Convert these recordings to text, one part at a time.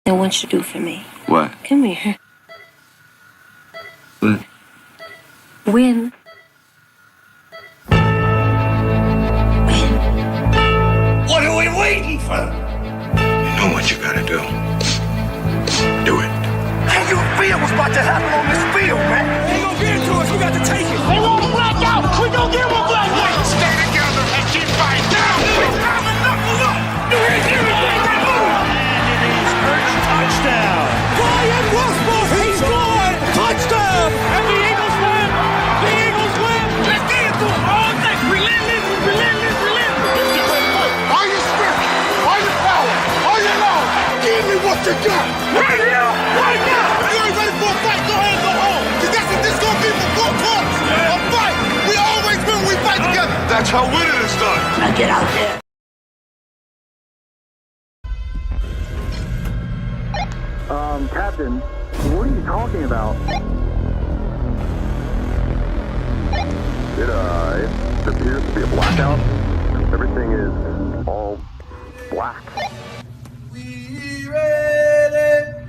I want you to do for me. What? Come here. What? Win. What are we waiting for? You know what you gotta do. Do it. How you feel what's about to happen on this field, man? They ain't gonna get it to us. We got to take it. They want to black out. We gonna give them a black out. Stay together and keep fighting. Now it's time to knuckle up. You ain't hearing that move. Touchdown. Brian Westbrook, he scored. Touchdown. And the Eagles win. The Eagles win. Let's get into it all day. Relentless, relentless, relentless. All your spirit, all your power, all your love. Give me what you got. Right here, right now. You ain't ready for a fight? Go ahead and go home. Because that's what this is going to be for 4 quarters. A fight. We always win when we fight together. That's how winning is done. Now get out there. Captain, what are you talking about? It appears to be a blackout. Everything is all black. We ready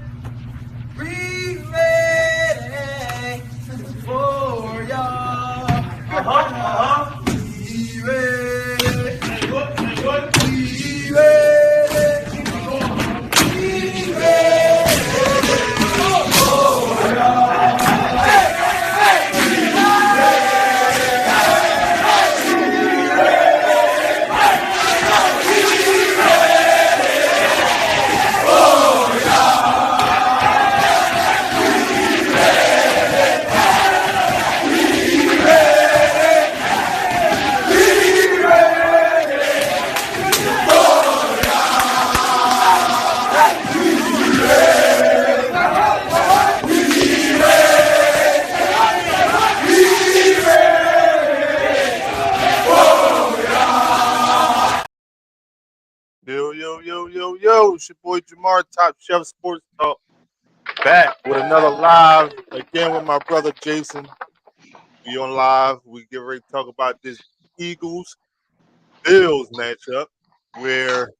for y'all. We ready. We ready. We ready. Yo, it's your boy Jamar, Top Chef Sports Talk, back with another live, again with my brother Jason. We on live, we get ready to talk about this Eagles-Bills matchup, where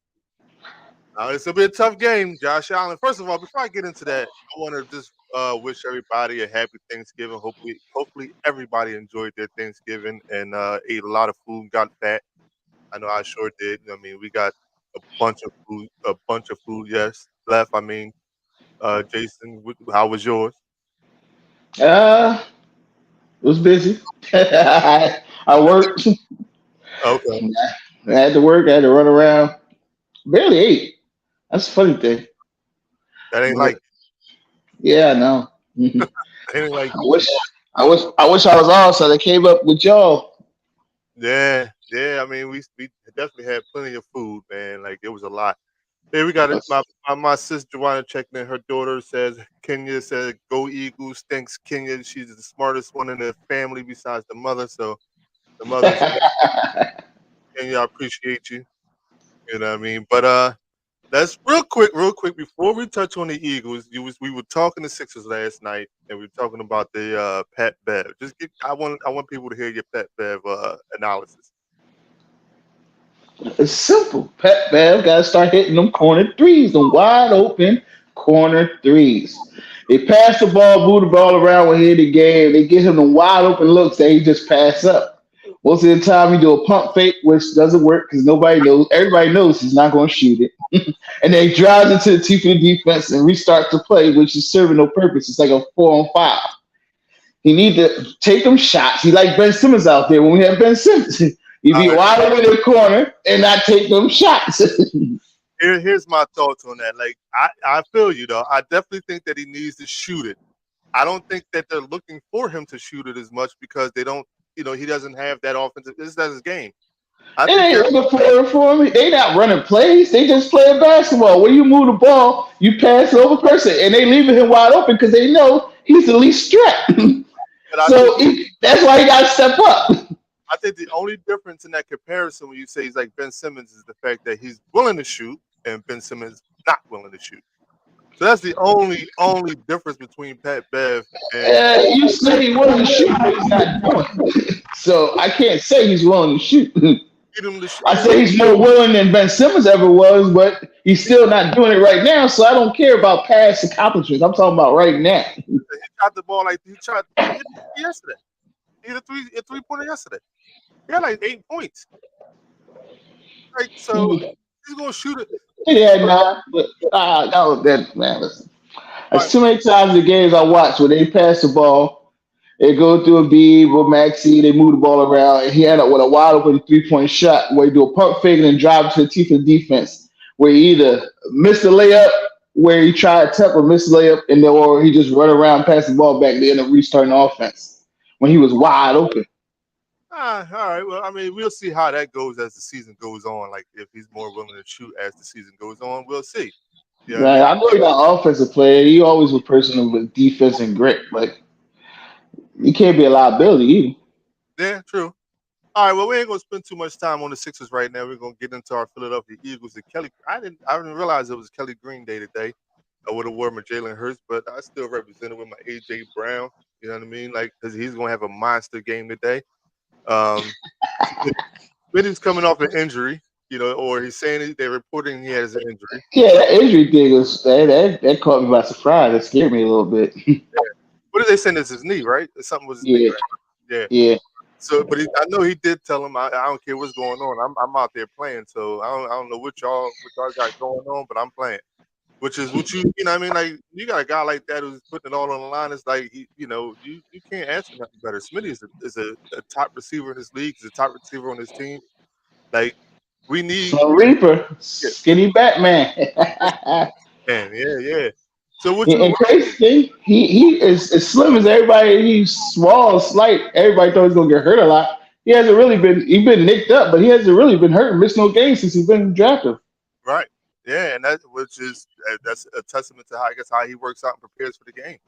it's going to be a tough game, Josh Allen. First of all, before I get into that, I want to just wish everybody a happy Thanksgiving. Hopefully everybody enjoyed their Thanksgiving and ate a lot of food, got fat. I know I sure did. I mean, we got a bunch of food, yes, left. I mean, Jason, how was yours? It was busy. I worked. Okay. I had to work. I had to run around. Barely ate. That's the funny thing. That ain't like Yeah, I know. that ain't like I wish I was off, so they came up with y'all. yeah. I mean, we definitely had plenty of food, man. Like, it was a lot. Hey, we got it. My sister Joanna checking in. Her daughter says, Kenya said, "Go Eagles." Thanks, Kenya. She's the smartest one in the family besides the mother. So the mother said, Kenya, I appreciate you. You know what I mean? But let's real quick before we touch on the Eagles. We were talking to Sixers last night, and we were talking about the Pat Bev. I want people to hear your Pat Bev analysis. It's simple. Pat Bev got to start hitting them corner threes, them wide open corner threes. They pass the ball, move the ball around when he in the game. They get him the wide open looks that he just pass up. Most of the time, he do a pump fake, which doesn't work because everybody knows he's not going to shoot it. And then he drives into the teeth of the defense and restarts the play, which is serving no purpose. It's like a 4-on-5. He need to take them shots. He like Ben Simmons out there when we have Ben Simmons. He be wide open in the corner and not take them shots. Here's my thoughts on that. Like, I feel you, though. I definitely think that he needs to shoot it. I don't think that they're looking for him to shoot it as much because they don't, he doesn't have that offensive. This is his game. It ain't looking for him. They not running plays. They just playing basketball. When you move the ball, you pass it over person, and they leaving him wide open because they know he's the least threat. That's why he got to step up. I think the only difference in that comparison when you say he's like Ben Simmons is the fact that he's willing to shoot and Ben Simmons not willing to shoot. So that's the only difference between Pat Bev and you say he's willing to shoot, but he's not doing it. So I can't say he's willing to shoot. Get him the I say he's more willing than Ben Simmons ever was, but he's still not doing it right now. So I don't care about past accomplishments. I'm talking about right now. He shot the ball like he hit it yesterday. He hit a 3-pointer yesterday. He had like 8 points. Like so, he's gonna shoot it. Yeah, nah, but that man. Listen, there's too many times in the games I watch where they pass the ball, they go through a beat or Maxi, they move the ball around, and he ended up with a wide open 3-point shot where he do a pump fake and then drive to the teeth of the defense, where he either missed the layup, where he tried to tap or missed the layup, and then or he just run around, pass the ball back, they end up restarting the offense when he was wide open. All right. Well, I mean, we'll see how that goes as the season goes on. Like, if he's more willing to shoot as the season goes on, we'll see. Yeah. Right, I know he's not an offensive player. He always was a person with defense and grit. Like, he can't be a liability either. Yeah, true. All right. Well, we ain't gonna spend too much time on the Sixers right now. We're gonna get into our Philadelphia Eagles and Kelly. I didn't realize it was Kelly Green Day today. I would have worn my Jalen Hurts, but I still represented with my AJ Brown. You know what I mean? Like, because he's gonna have a monster game today. Smitty's coming off an injury, you know, or he's saying they're reporting he has an injury. Yeah, that injury thing was that caught me by surprise. That scared me a little bit. What did they say? It's his knee, right? Something was his knee, right? Yeah. So, but I know he did tell him, I don't care what's going on. I'm out there playing, so I don't know what y'all got going on, but I'm playing. Which is what you know what I mean? Like, you got a guy like that who's putting it all on the line. It's like, you can't ask for nothing better. Smitty is a top receiver in this league. He's a top receiver on this team. Like, we need a Reaper, skinny Batman. Man, yeah. So what and crazy thing, he is as slim as everybody. He's small, slight. Everybody thought he was gonna get hurt a lot. He hasn't really been. He's been nicked up, but he hasn't really been hurt and missed no games since he's been drafted. Right. Yeah, and that's a testament to how he works out and prepares for the game.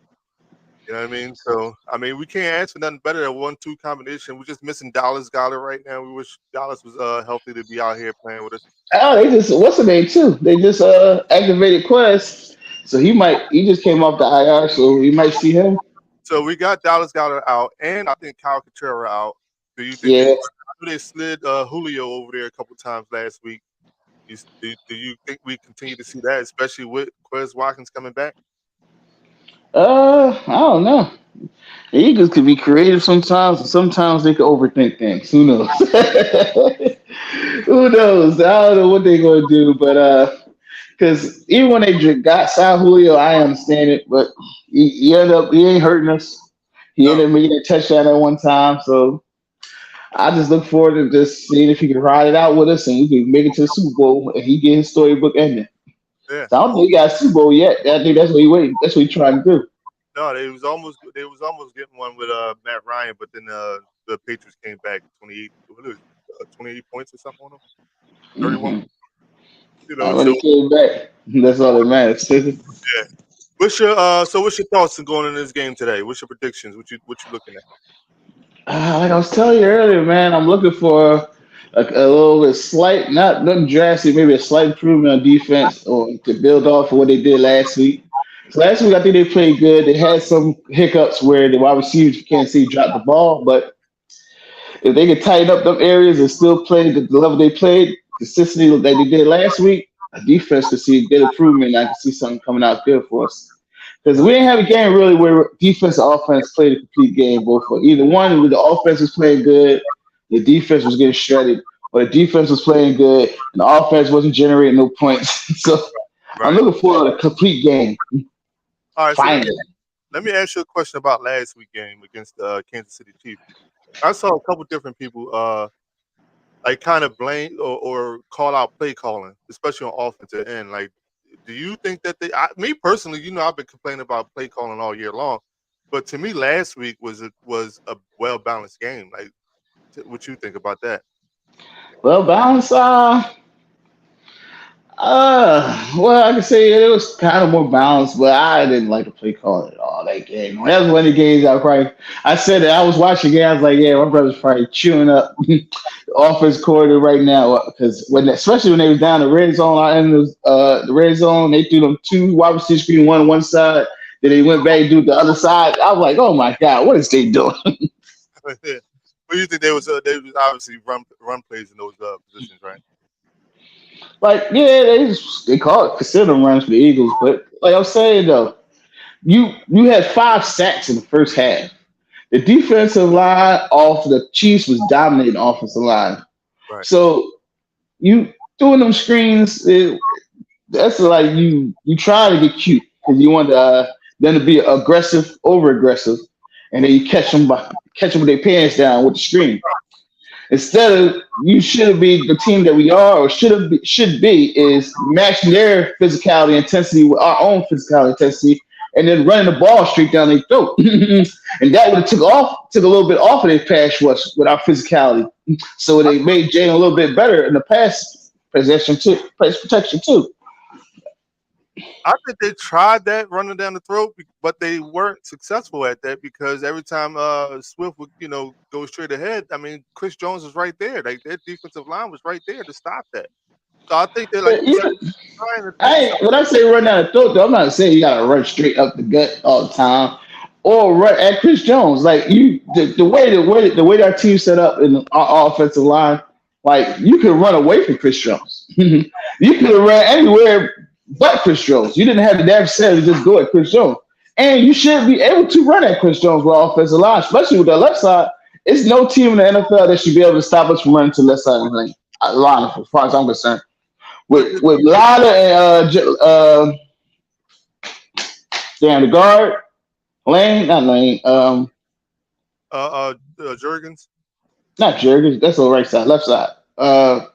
You know what I mean? So I mean, we can't ask for nothing better than 1-2 combination. We're just missing Dallas Goedert right now. We wish Dallas was healthy to be out here playing with us. Oh, they just what's the name too? They just activated Quest, so he just came off the IR, so we might see him. So we got Dallas Goedert out, and I think Kyle Katerra out. Do you think they slid Julio over there a couple times last week? Do you think we continue to see that, especially with Quez Watkins coming back? I don't know. The Eagles could be creative sometimes, and sometimes they could overthink things. Who knows? Who knows? I don't know what they're going to do, but because even when they got signed Julio, I understand it, but he ain't hurting us. He ended up making a touchdown at one time, so I just look forward to just seeing if he can ride it out with us and we can make it to the Super Bowl and he get his storybook ending. Yeah. So I don't think he got a Super Bowl yet. I think that's what he waiting. That's what he's trying to do. No, they was almost getting one with Matt Ryan, but then the Patriots came back 28 points or something on them. 31. You know, when he came back, that's all that matters. Yeah. What's your thoughts on going in this game today? What's your predictions? What you looking at? Like I was telling you earlier, man, I'm looking for a little bit slight, nothing drastic, maybe a slight improvement on defense or to build off of what they did last week. So last week, I think they played good. They had some hiccups where the wide receivers you can't see drop the ball, but if they could tighten up them areas and still play the level they played, consistency that they did last week, the defense could see good improvement. And I can see something coming out good for us. Because we didn't have a game really where defense and offense played a complete game. Both for either one, where the offense was playing good, the defense was getting shredded, or the defense was playing good and the offense wasn't generating no points. So I'm looking for a complete game. All right, so let me ask you a question about last week's game against the Kansas City Chiefs. I saw a couple different people like kind of blame or call out play calling, especially on offensive end. Like, do you think that me personally, I've been complaining about play calling all year long, but to me last week was a well-balanced game. Like, what you think about that? Well balanced, well, I can say it was kind of more balanced, but I didn't like the play calling at all that game. That was one of the games I said that I was watching it, I was like, yeah, my brother's probably chewing up the offense coordinator right now because especially when they was down the red zone, the red zone, they threw them 2 wide receiver screen, one on one side, then they went back and do the other side. I was like, oh my God, what is they doing? But you think they was obviously run plays in those positions, right? Like, yeah, they call it consider runs for the Eagles, but like I'm saying though, you had 5 sacks in the first half. The defensive line off the Chiefs was dominating the offensive line. Right. So you doing them screens, that's like you try to get cute because you want them to be aggressive, over aggressive, and then you catch them with their pants down with the screen. Instead of you should be the team that we are or should be is matching their physicality intensity with our own physicality intensity and then running the ball straight down their throat. And that would have took a little bit off of their pass rush with our physicality. So they made Jalen a little bit better in the pass protection too. I think they tried that running down the throat, but they weren't successful at that because every time Swift would, go straight ahead, I mean, Chris Jones was right there. Like their defensive line was right there to stop that. So I think they're like when I say run down the throat, though, I'm not saying you gotta run straight up the gut all the time or run at Chris Jones. Like the way our team set up in our offensive line, like you could run away from Chris Jones. You could have run anywhere but Chris Jones. You didn't have the damn set to just go at Chris Jones. And you should be able to run at Chris Jones with offensive line, especially with that left side. It's no team in the NFL that should be able to stop us from running to the left side of the line, as far as I'm concerned. With Lada and the guard, not Lane. Jurgens. Not Jurgens. That's on the right side, left side. Left.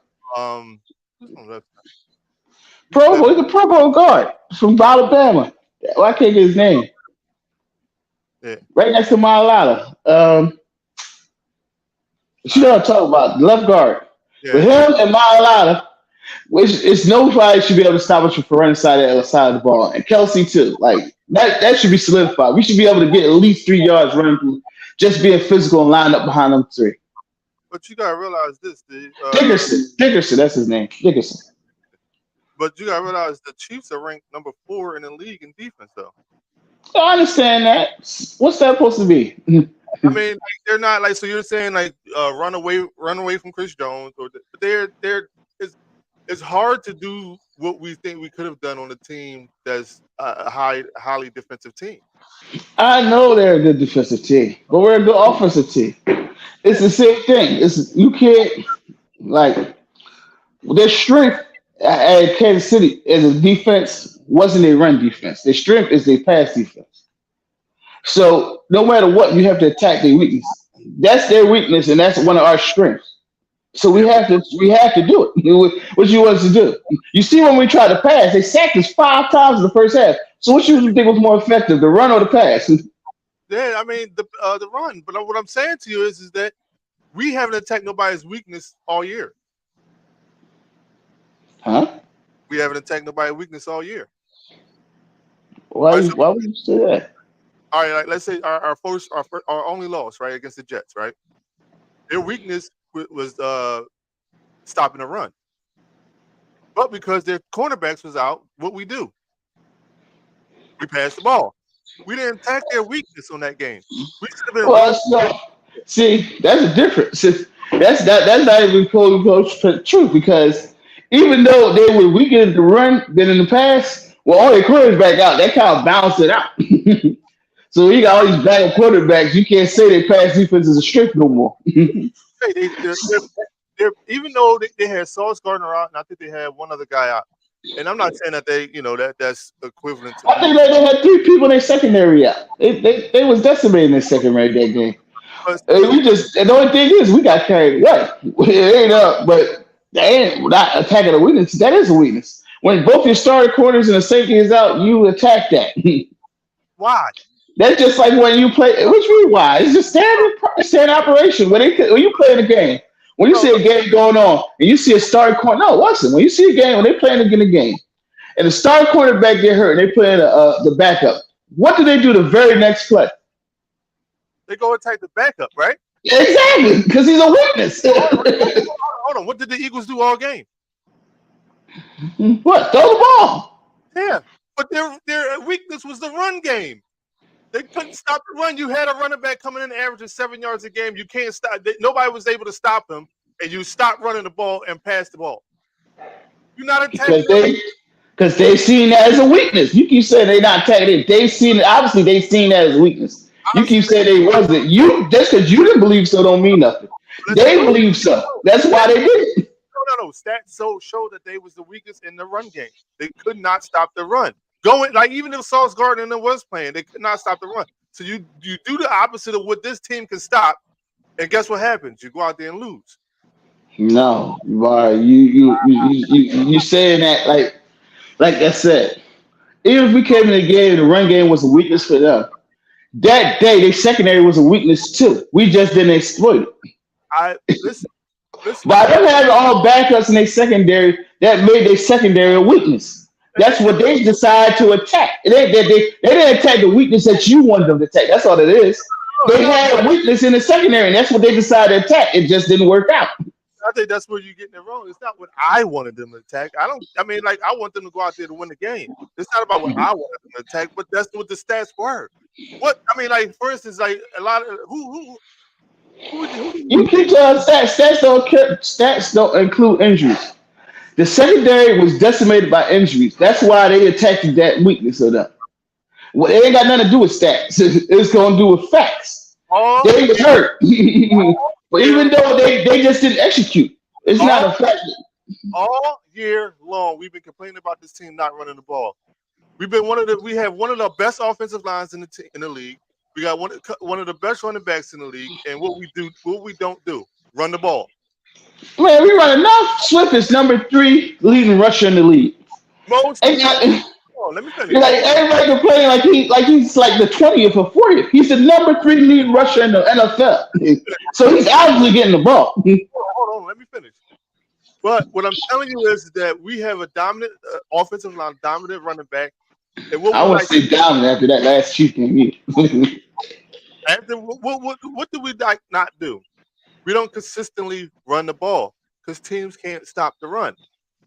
Pro Bowl guard from Alabama. Well, I can't get his name. Yeah. Right next to Mailata. You know what I'm talking about? The left guard. Yeah. With him and Mailata, it's nobody should be able to stop us from running side of the ball. And Kelsey too. Like that should be solidified. We should be able to get at least 3 yards running through just being physical and lined up behind them 3. But you gotta realize this, Dickerson, that's his name. Dickerson. But you gotta realize the Chiefs are ranked number 4 in the league in defense, though. I understand that. What's that supposed to be? I mean, like, they're not like. So you're saying like run away from Chris Jones, but it's hard to do what we think we could have done on a team that's a highly defensive team. I know they're a good defensive team, but we're a good offensive team. It's the same thing. You can't like their strength at Kansas City as a defense wasn't a run defense. Their strength is their pass defense. So no matter what, you have to attack their weakness. That's their weakness, and that's one of our strengths. So we have to do it. What you want us to do? You see, when we tried to pass, they sacked us 5 times in the first half. So what you think was more effective, the run or the pass? Yeah, I mean the run. But what I'm saying to you is that we haven't attacked nobody's weakness all year. Huh? We haven't attacked nobody's weakness all year. Why would you say that? All right, like let's say our only loss, right, against the Jets, right? Their weakness was stopping the run. But because their cornerbacks was out, what we do? We passed the ball. We didn't attack their weakness on that game. We should have been. Well, see, that's a difference. That's not even close to the truth because even though they were weaker in the run than in the pass, well, all their quarterbacks out. That kind of balanced it out. So you got all these bad quarterbacks. You can't say their pass defense is a strength no more. They're even though they had Sauce Gardner out, and I think they had one other guy out. And I'm not saying that that's equivalent to. I think they had 3 people in their secondary out. They was decimating their secondary that game. And the only thing is we got carried away. It ain't up, but they ain't not attacking a weakness. That is a weakness. When both your starting corners and the safety is out, you attack that. Why? That's just like when you play. Which means why? It's just standard operation. When you play in a game, when you see a game going on and you see a starting corner, no, listen. When you see a game, when they're playing in a game, and the starting cornerback get hurt, and they play the backup. What do they do the very next play? They go attack the backup, right? Exactly, because he's a weakness. Hold on. What did the Eagles do all game? What? Throw the ball. Yeah, but their weakness was the run game. They couldn't stop the run. You had a running back coming in averaging 7 yards a game. You can't stop. Nobody was able to stop him, and you stop running the ball and pass the ball. You're not attacking. Because they seen that as a weakness. You keep saying they not attacking it. They seen it. Obviously, they seen that as a weakness. You keep saying they wasn't. You just because you didn't believe so don't mean nothing. They believe so. That's why they did it. No. Stats show that they was the weakest in the run game. They could not stop the run. Going like even if Sauce Gardner was playing, they could not stop the run. So you do the opposite of what this team can stop, and guess what happens? You go out there and lose. No, boy, you saying that like I said. Even if we came in the game, the run game was a weakness for them. That day, their secondary was a weakness too. We just didn't exploit it. Listen. By them having all backups in their secondary, that made their secondary a weakness. That's what they decided to attack. They didn't attack the weakness that you wanted them to attack. That's all it is. They had a weakness in the secondary, and that's what they decided to attack. It just didn't work out. I think that's where you're getting it wrong. It's not what I wanted them to attack. I want them to go out there to win the game. It's not about what I wanted them to attack, but that's what the stats were. For instance, like a lot of who you keep telling stats don't include injuries. The secondary was decimated by injuries. That's why they attacked that weakness of them. Well, it ain't got nothing to do with stats. It's going to do with facts. They was hurt. But even though they just didn't execute, it's not a fact. All year long, we've been complaining about this team not running the ball. We have one of the best offensive lines in the league. We got one of the best running backs in the league, and what we don't do, run the ball. Man, we run enough. Swift is number 3 leading rusher in the league. Let me finish. Like everybody complaining like he's like the 20th or 40th. He's the number 3 leading rusher in the NFL. So he's obviously getting the ball. Hold on, let me finish. But what I'm telling you is that we have a dominant offensive line, dominant running back. And I want to say dominant after that last Chief game. After what do we not do? We don't consistently run the ball because teams can't stop the run.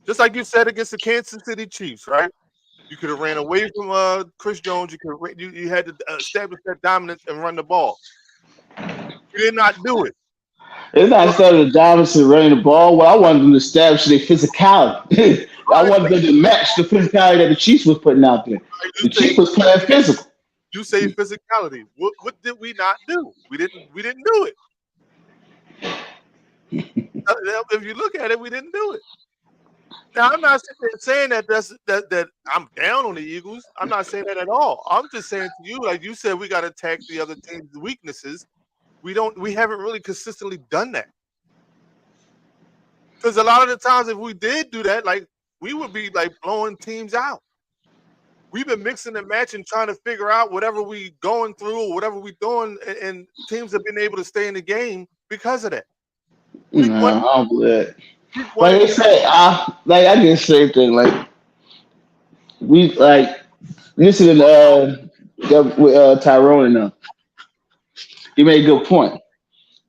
Just like you said against the Kansas City Chiefs, right? You could have ran away from Chris Jones. You had to establish that dominance and run the ball. You did not do it. It's not establishing the dominance and running the ball. What I wanted them to establish their physicality. I wanted them to match the physicality that the Chiefs was putting out there. The Chiefs was playing physical. You say physicality. What did we not do? We didn't do it. If you look at it, we didn't do it. Now, I'm not saying that I'm down on the Eagles. I'm not saying that at all. I'm just saying to you, like you said, we got to attack the other team's weaknesses. We haven't really consistently done that. Because a lot of the times, if we did do that, like we would be like blowing teams out. We've been mixing and matching, trying to figure out whatever we going through or whatever we doing, and teams have been able to stay in the game because of that. I don't believe that. Like they say, I get the same thing. Like we listening with Tyrone and them. He made a good point.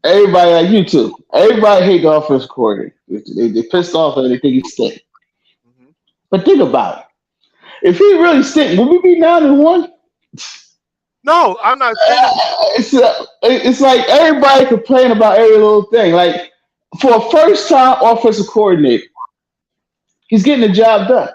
Everybody like you too. Everybody hate the offensive coordinator. They pissed off and they think he's stink. Mm-hmm. But think about it. If he really stink, would we be 9-1? No, I'm not saying it's like everybody complain about every little thing. Like for a first-time offensive coordinator, he's getting the job done.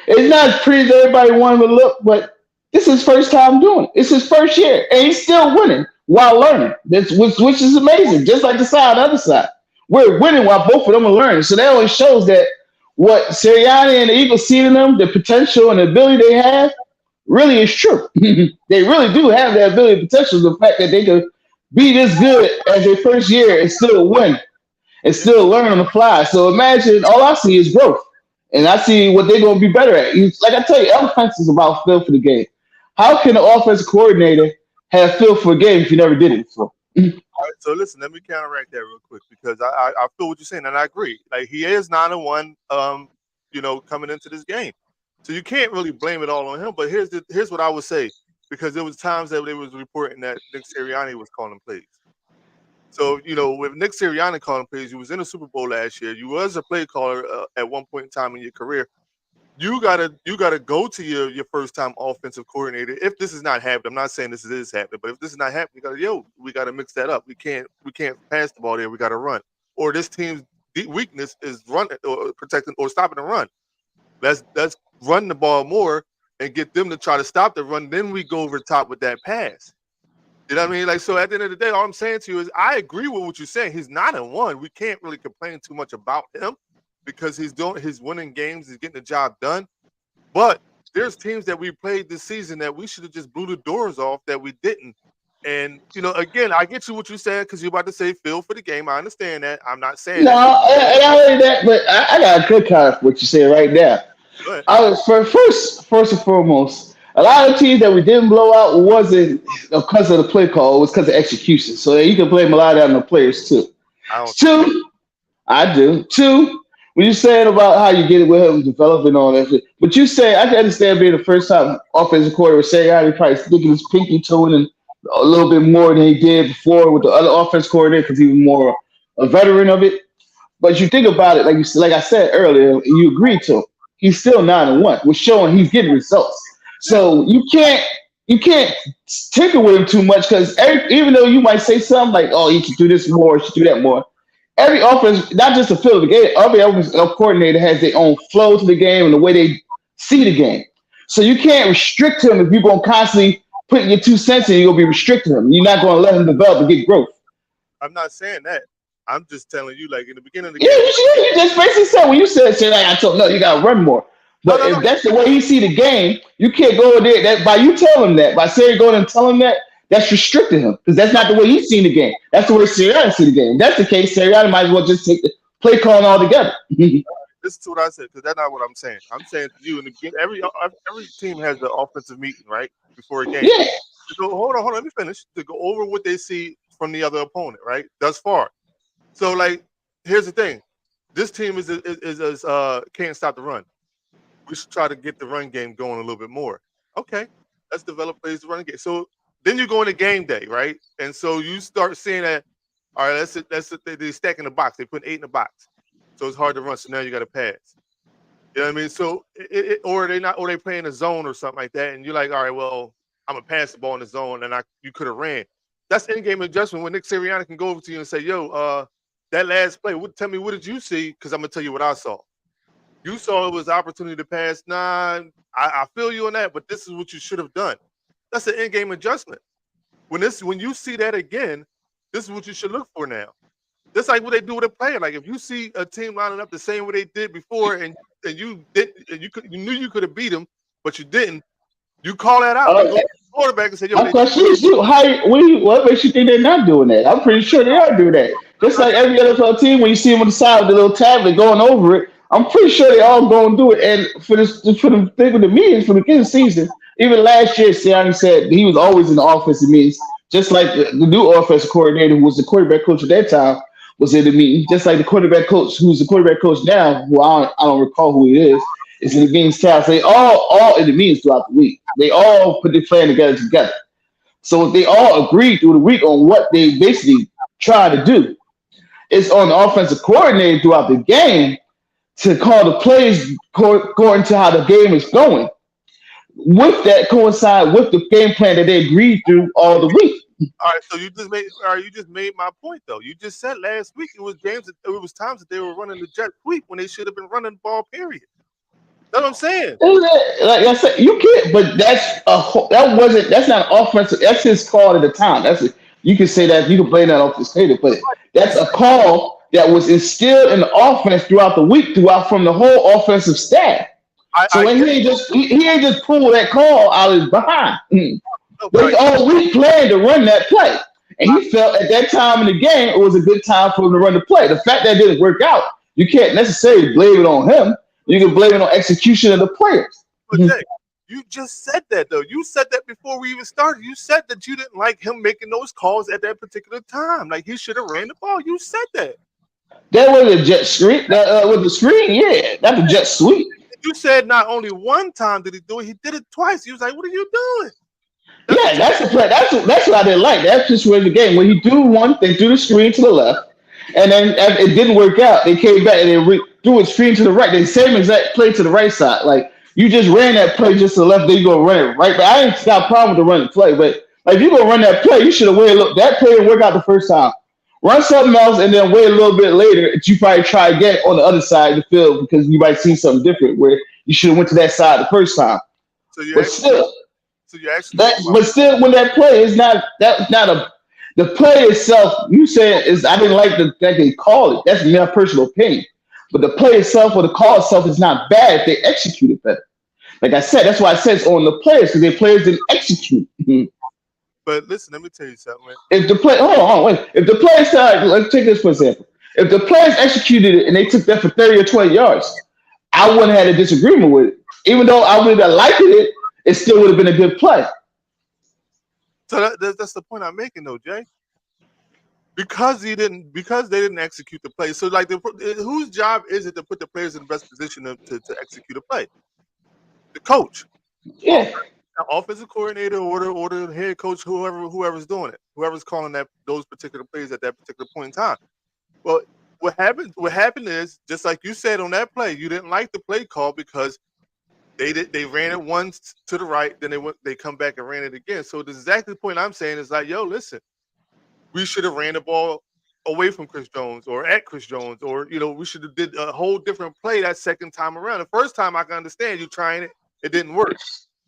It's not as pretty as everybody wanted to look, but this is his first time doing it. It's his first year, and he's still winning while learning, which is amazing. Just like the other side. We're winning while both of them are learning. So that only shows that what Sirianni and the Eagles see in them, the potential and the ability they have, really is true. They really do have that ability and potential. The fact that they could be this good as their first year and still win and still learn on the fly. So imagine, all I see is growth. And I see what they're going to be better at. Like I tell you, offense is about feel for the game. How can an offensive coordinator have feel for a game if you never did it before? All right, so listen, let me counteract that real quick because I feel what you're saying and I agree. Like he is 9-1, coming into this game, so you can't really blame it all on him. But here's what I would say, because there was times that they was reporting that Nick Sirianni was calling plays. So with Nick Sirianni calling plays, you was in the Super Bowl last year. You was a play caller at one point in time in your career. you gotta go to your first time offensive coordinator. If this is not happening, I'm not saying this is happening, but if this is not happening, we gotta mix that up. We can't pass the ball there. We gotta run. Or this team's weakness is running or protecting or stopping the run. Let's run the ball more and get them to try to stop the run. Then we go over the top with that pass. You know what I mean? Like, so at the end of the day, all I'm saying to you is I agree with what you're saying. He's 9-1. We can't really complain too much about him because he's winning games, he's getting the job done. But there's teams that we played this season that we should have just blew the doors off that we didn't. And, again, I get you what you said because you're about to say feel for the game. I understand that. I'm not saying that. I heard that, but I got a good comment for what you said right now. First and foremost, a lot of teams that we didn't blow out wasn't because of the play call. It was because of execution. So you can blame a lot of that on the players, too. I do. Two, when you said about how you get it with him developing all that shit, but you say I can understand being the first time offensive coordinator saying how he probably sticking his pinky toe in and a little bit more than he did before with the other offense coordinator because he was more a veteran of it. But you think about it, like I said earlier, you agree to. He's still 9-1. We're showing he's getting results. So you can't tinker with him too much because even though you might say something like, "Oh, you should do this more, you should do that more." Every offense, not just the field of the game, every offense coordinator has their own flow to the game and the way they see the game. So you can't restrict him if you're going to constantly put your 2 cents in. You're going to be restricting him. You're not going to let him develop and get growth. I'm not saying that. I'm just telling you, like in the beginning of the game. You just basically said when you said like I told no, you got to run more. But if that's the way he see the game, you can't go there. That by you telling him that, by saying going and telling him that, that's restricting him because that's not the way he's seen the game. That's the way Sirianni see the game. If that's the case, Sirianni might as well just take the play calling altogether. Listen to what I said because that's not what I'm saying. I'm saying to you, in the beginning, every team has the offensive meeting right before a game. Yeah. So hold on, let me finish. To go over what they see from the other opponent, right? Thus far. So like, here's the thing: this team is can't stop the run. We should try to get the run game going a little bit more. Okay, let's develop plays to run game. So then you go into game day, right? And so you start seeing that. All right, they're stacking the box. They put 8 in the box, so it's hard to run. So now you got to pass. You know what I mean? So or they playing a zone or something like that, and you're like, all right, well, I'm gonna pass the ball in the zone, and you could have ran. That's in-game adjustment when Nick Sirianni can go over to you and say, yo, that last play, tell me what did you see? Because I'm gonna tell you what I saw. You saw it was an opportunity to pass. Nah, I feel you on that, but this is what you should have done. That's an in-game adjustment. When you see that again, this is what you should look for now. That's like what they do with a player. Like if you see a team lining up the same way they did before, and you knew you could have beat them, but you didn't. You call that out. You go to the quarterback and say, "Yo, what makes you think they're not doing that?" I'm pretty sure they are doing that. Just like every NFL team, when you see them on the side with the little tablet going over it, I'm pretty sure they all going to do it. And for the thing with the meetings for the beginning of the season, even last year, Sirianni said he was always in the offensive meetings, just like the new offensive coordinator, who was the quarterback coach at that time, was in the meeting. Just like the quarterback coach, who's the quarterback coach now, who I don't recall who he is in the meetings. So they all in the meetings throughout the week. They all put their plan together. So they all agreed through the week on what they basically try to do. It's on the offensive coordinator throughout the game to call the plays according to how the game is going. With that coincide with the game plan that they agreed through all the week. All right, so you just made my point though. You just said last week it was times that they were running the jet sweep when they should have been running the ball, period. That's what I'm saying. Like I said, you can't, but that's not an offensive. That's his call at the time. You can say that, you can blame that off the state, but that's a call that was instilled in the offense throughout the week, from the whole offensive staff. He ain't just pull that call out of his behind. They all week planned to run that play, and he felt at that time in the game it was a good time for him to run the play. The fact that it didn't work out, you can't necessarily blame it on him. You can blame it on execution of the players. But Jay, you just said that though. You said that before we even started. You said that you didn't like him making those calls at that particular time. Like he should have ran the ball. You said that. That was a jet screen. With the screen, yeah, that's a jet sweep. You said not only one time did he do it, he did it twice. He was like, "What are you doing?" That's the play. That's what I didn't like. That's just where the game. When he do one, they do the screen to the left, And then it didn't work out. They came back and they threw a screen to the right. The same exact play to the right side. Like you just ran that play just to the left, then you go run it right. But I ain't got a problem with the running play. But like if you go run that play, you should have waited. Look, that play didn't work out the first time. Run something else and then wait a little bit later. You probably try again on the other side of the field because you might see something different where you should have went to that side the first time. So you But actually, still, so you actually, but still, when that play is that's not a the play itself. You said is I didn't like that they call it. That's my personal opinion. But the play itself or the call itself is not bad if they execute it better. Like I said, that's why I said it's on the players because the players didn't execute. but listen, let me tell you something. Man. If the play, hold on, wait. If the players started, let's take this for example. If the players executed it and they took that for 30 or 20 yards, I wouldn't have had a disagreement with it. Even though I would have liked it, it still would have been a good play. So that's the point I'm making, though, Jay. Because they didn't execute the play. So, like, whose job is it to put the players in the best position to execute a play? The coach. Yeah. Offensive coordinator or the head coach, whoever's doing it, whoever's calling those particular plays at that particular point in time. Well, what happened is just like you said on that play, you didn't like the play call because they ran it once to the right, then they come back and ran it again. So this is exactly the point I'm saying is like, yo, listen, we should have ran the ball away from Chris Jones or at Chris Jones, or we should have did a whole different play that second time around. The first time I can understand you trying it didn't work.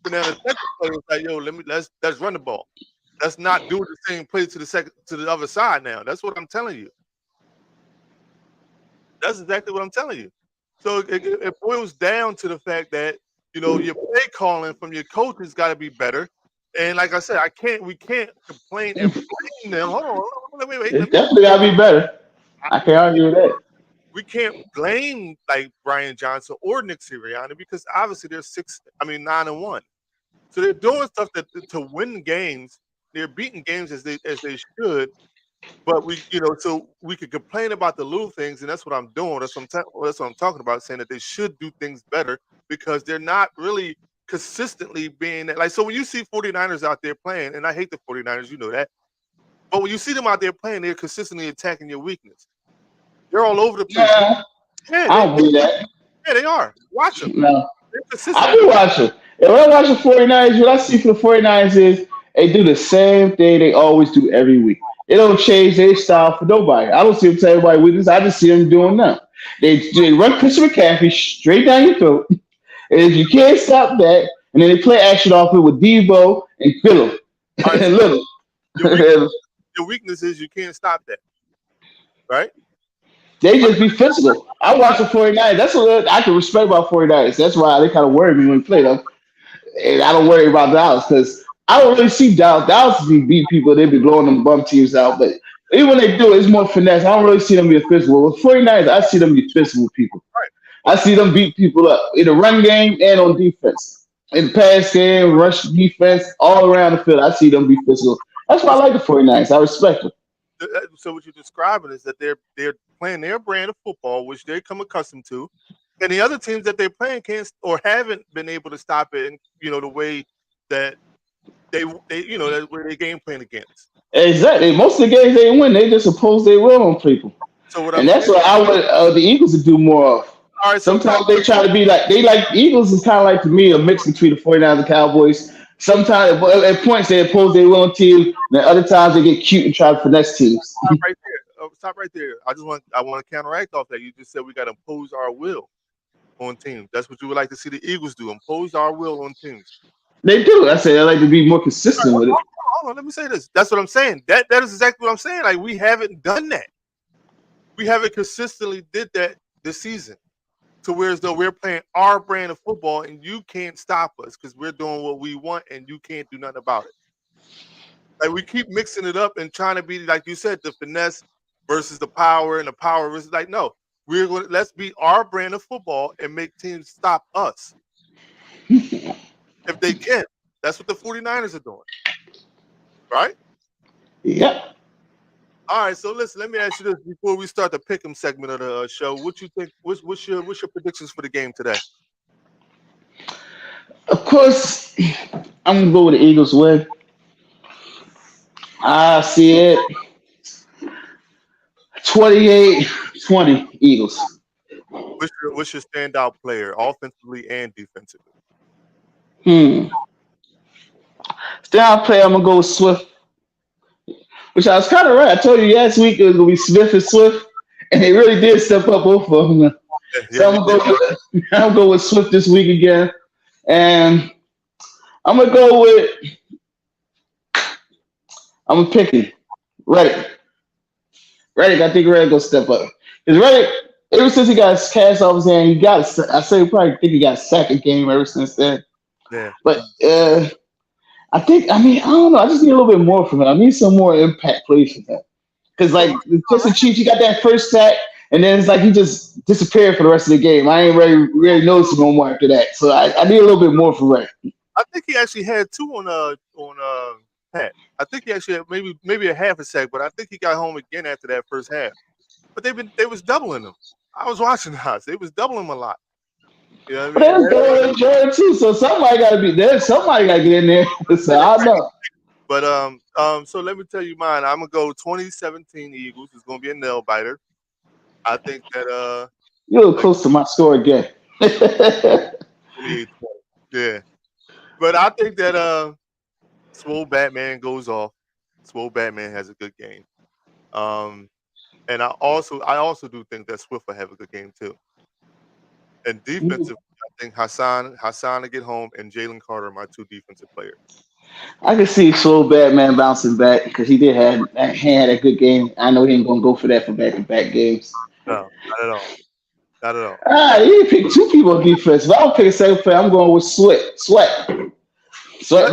But now the second play was like, yo, let's run the ball. Let's not do the same play to the other side now. That's what I'm telling you. That's exactly what I'm telling you. So it boils down to the fact that your play calling from your coaches got to be better. And like I said, we can't complain and blame them. Hold on, wait. It definitely got to be better. I can't argue with that. We can't blame like Brian Johnson or Nick Sirianni because obviously they're 9-1. So they're doing stuff to win games. They're beating games as they should. But so we could complain about the little things, and that's what I'm doing. That's what I'm talking about, saying that they should do things better because they're not really consistently being like. So when you see 49ers out there playing, and I hate the 49ers, you know that. But when you see them out there playing, they're consistently attacking your weakness. They're all over the place. Yeah, I don't believe that. Yeah, they are. Watch them. No, they're consistent. I do watch them. And when I watch the 49ers, what I see for the 49ers is they do the same thing they always do every week. They don't change their style for nobody. I don't see them tell everybody weakness. I just see them doing that. They run Christian McCaffrey straight down your throat. And if you can't stop that, and then they play action off it with Debo and Phillip and Little. Your weakness is you can't stop that. Right? They just be physical. I watch the 49ers. That's what I can respect about 49ers. That's why they kind of worry me when we play them. And I don't worry about Dallas because I don't really see Dallas. Dallas beat people. They be blowing them bum teams out. But even when they do it, it's more finesse. I don't really see them be physical. With 49ers, I see them be physical with people. Right. I see them beat people up in the run game and on defense. In the pass game, rush defense, all around the field. I see them be physical. That's why I like the 49ers. I respect them. So what you're describing is that they're playing their brand of football, which they come accustomed to, and the other teams that they're playing can't or haven't been able to stop it in the way that they that's where they game plan against. Exactly. Most of the games they win, they just oppose their will on people. So and that's what I would the Eagles to do more of. All right, sometimes they try to be like Eagles is kind of like to me a mix between the 49ers and Cowboys. Sometimes at points they oppose their will on teams, and at other times they get cute and try to finesse teams. Stop right there. I want to counteract off that. You just said we got to impose our will on teams. That's what you would like to see the Eagles do. Impose our will on teams. They do. I say I like to be more consistent with it. Hold on, let me say this. That's what I'm saying. That is exactly what I'm saying. Like we haven't done that. We haven't consistently did that this season. To where as though we're playing our brand of football and you can't stop us because we're doing what we want and you can't do nothing about it. Like we keep mixing it up and trying to be, like you said, the finesse versus the power and the power versus like, no, let's be our brand of football and make teams stop us. If they can. That's what the 49ers are doing. Right? Yep. All right, so listen, let me ask you this before we start the pick'em segment of the show. What you think? What's your predictions for the game today? Of course, I'm gonna go with the Eagles win. I see it 28-20 Eagles. What's your standout player, offensively and defensively? Standout player, I'm gonna go with Swift. Which I was kind of right. I told you last week it was gonna be Smith and Swift, and they really did step up both of them. So I'm gonna go with Swift this week again, and I'm gonna pick him. Reddick. I think Reddick gonna step up. Because Reddick, ever since he got his cast off his hand, I probably think he got a second game ever since then. Yeah. But I don't know. I just need a little bit more from him. I need some more impact plays from him. Because, like, just the Chiefs, he got that first sack, and then it's like he just disappeared for the rest of the game. I ain't really noticed him no more after that. So I need a little bit more from Reddick. I think he actually had two on Pat. I think he actually had maybe a half a sack, but I think he got home again after that first half. But they was doubling him. I was watching the house. They was doubling him a lot. You know what I mean? But that's Jordan too. So somebody got to be there. Somebody got to get in there. So I know. But so let me tell you mine. I'm gonna go 2017 Eagles. It's gonna be a nail biter. I think that you're a little close to my score again. Yeah. But I think that Swole Batman goes off. Swole Batman has a good game. And I also do think that Swift will have a good game too. And defensive, I think Hassan to get home and Jalen Carter are my two defensive players. I can see Swole Batman bouncing back because he had a good game. I know he ain't gonna go for that for back-to-back games. No, not at all. You pick two people on defense. If I don't pick a second player, I'm going with Sweat. Sweat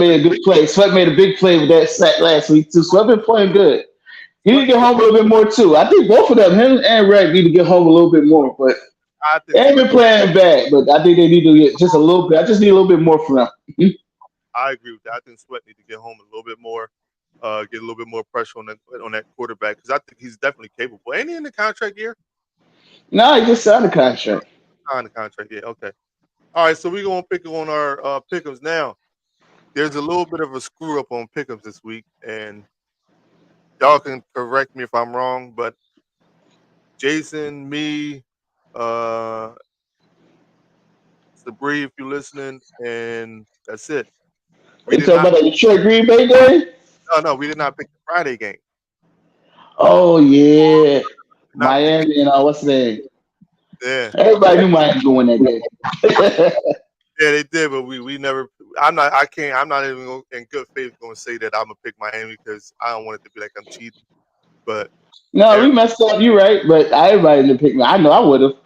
made a good play. Sweat made a big play with that sack last week too. Sweat been playing good. He need to get home a little bit more too. I think both of them, him and Red, need to get home a little bit more. But they ain't been playing bad. But I think they need to get just a little bit. I just need a little bit more from them. I agree with that. I think Sweat need to get home a little bit more, get a little bit more pressure on that quarterback because I think he's definitely capable. Ain't he in the contract year? No, he just signed the contract. Signed the contract, yeah. Okay. All right, so we're gonna pick on our pick'ems now. There's a little bit of a screw up on pick'ems this week, and y'all can correct me if I'm wrong, but Jason, me, Sabri, if you're listening, and that's it. You talking about the Detroit Green Bay game? No, we did not pick the Friday game. Oh yeah, Miami and what's the name? Yeah, everybody knew Miami was going to win that game. Yeah, they did, but we never. I'm not even in good faith going to say that I'm gonna pick Miami because I don't want it to be like I'm cheating. But no, we messed up. You're right, but everybody didn't pick me. I know I would have.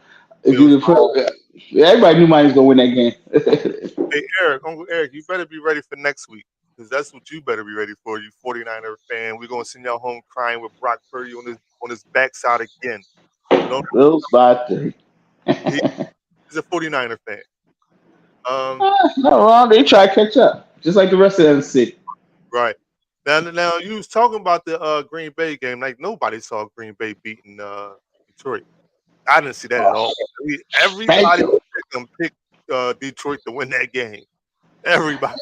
Everybody knew Miami was gonna win that game. Hey, Uncle Eric, you better be ready for next week because that's what you better be ready for. You 49er fan, we're gonna send y'all home crying with Brock Purdy on his backside again. Little spot. He's a 49er fan. No wrong. They try to catch up, just like the rest of the NFC. Right. Now you was talking about the Green Bay game. Like nobody saw Green Bay beating Detroit. I didn't see that at all. Everybody picked Detroit to win that game. Everybody.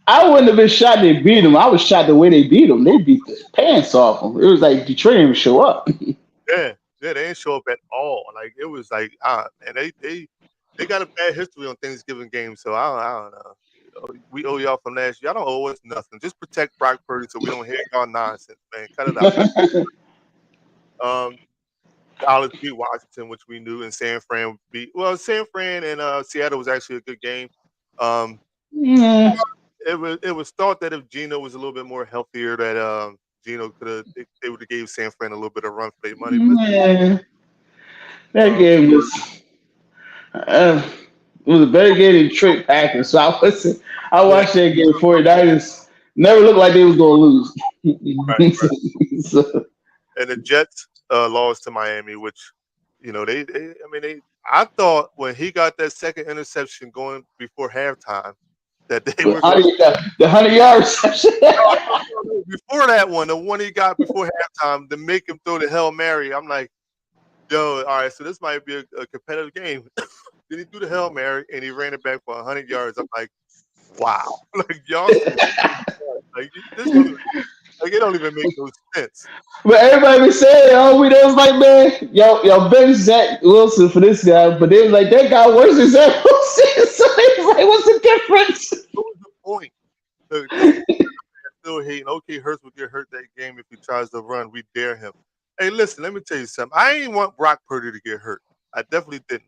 I wouldn't have been shocked they beat them. I was shocked the way they beat them. They beat the pants off them. It was like Detroit didn't even show up. Yeah, they didn't show up at all. Like it was like, and they got a bad history on Thanksgiving games. So I don't know. We owe y'all from last year. Y'all don't owe us nothing. Just protect Brock Purdy so we don't hear y'all nonsense, man. Cut it out. Dallas beat Washington, which we knew, and San Fran beat. Well, San Fran and Seattle was actually a good game. It was thought that if Geno was a little bit more healthier, that Geno they would have gave San Fran a little bit of run for their money. But, that game was a better game than Detroit Packers. So I watched that game. 49ers never looked like they was gonna lose. Right. So. And the Jets lost to Miami, which I thought when he got that second interception going before halftime that they were the 100-yard reception. Before that one, the one he got before halftime to make him throw the Hail Mary. I'm like, yo, all right, so this might be a competitive game. Then he threw the Hail Mary and he ran it back for 100 yards. I'm like, wow. Like y'all like this Like it don't even make no sense. But everybody was saying, oh, they was like, man, y'all bench Zach Wilson for this guy, but they was like, that guy worse than Zach Wilson. So they was like, what's the difference? What was the point? Look, still hating. Okay, Hurts will get hurt that game if he tries to run. We dare him. Hey, listen, let me tell you something. I ain't want Brock Purdy to get hurt. I definitely didn't.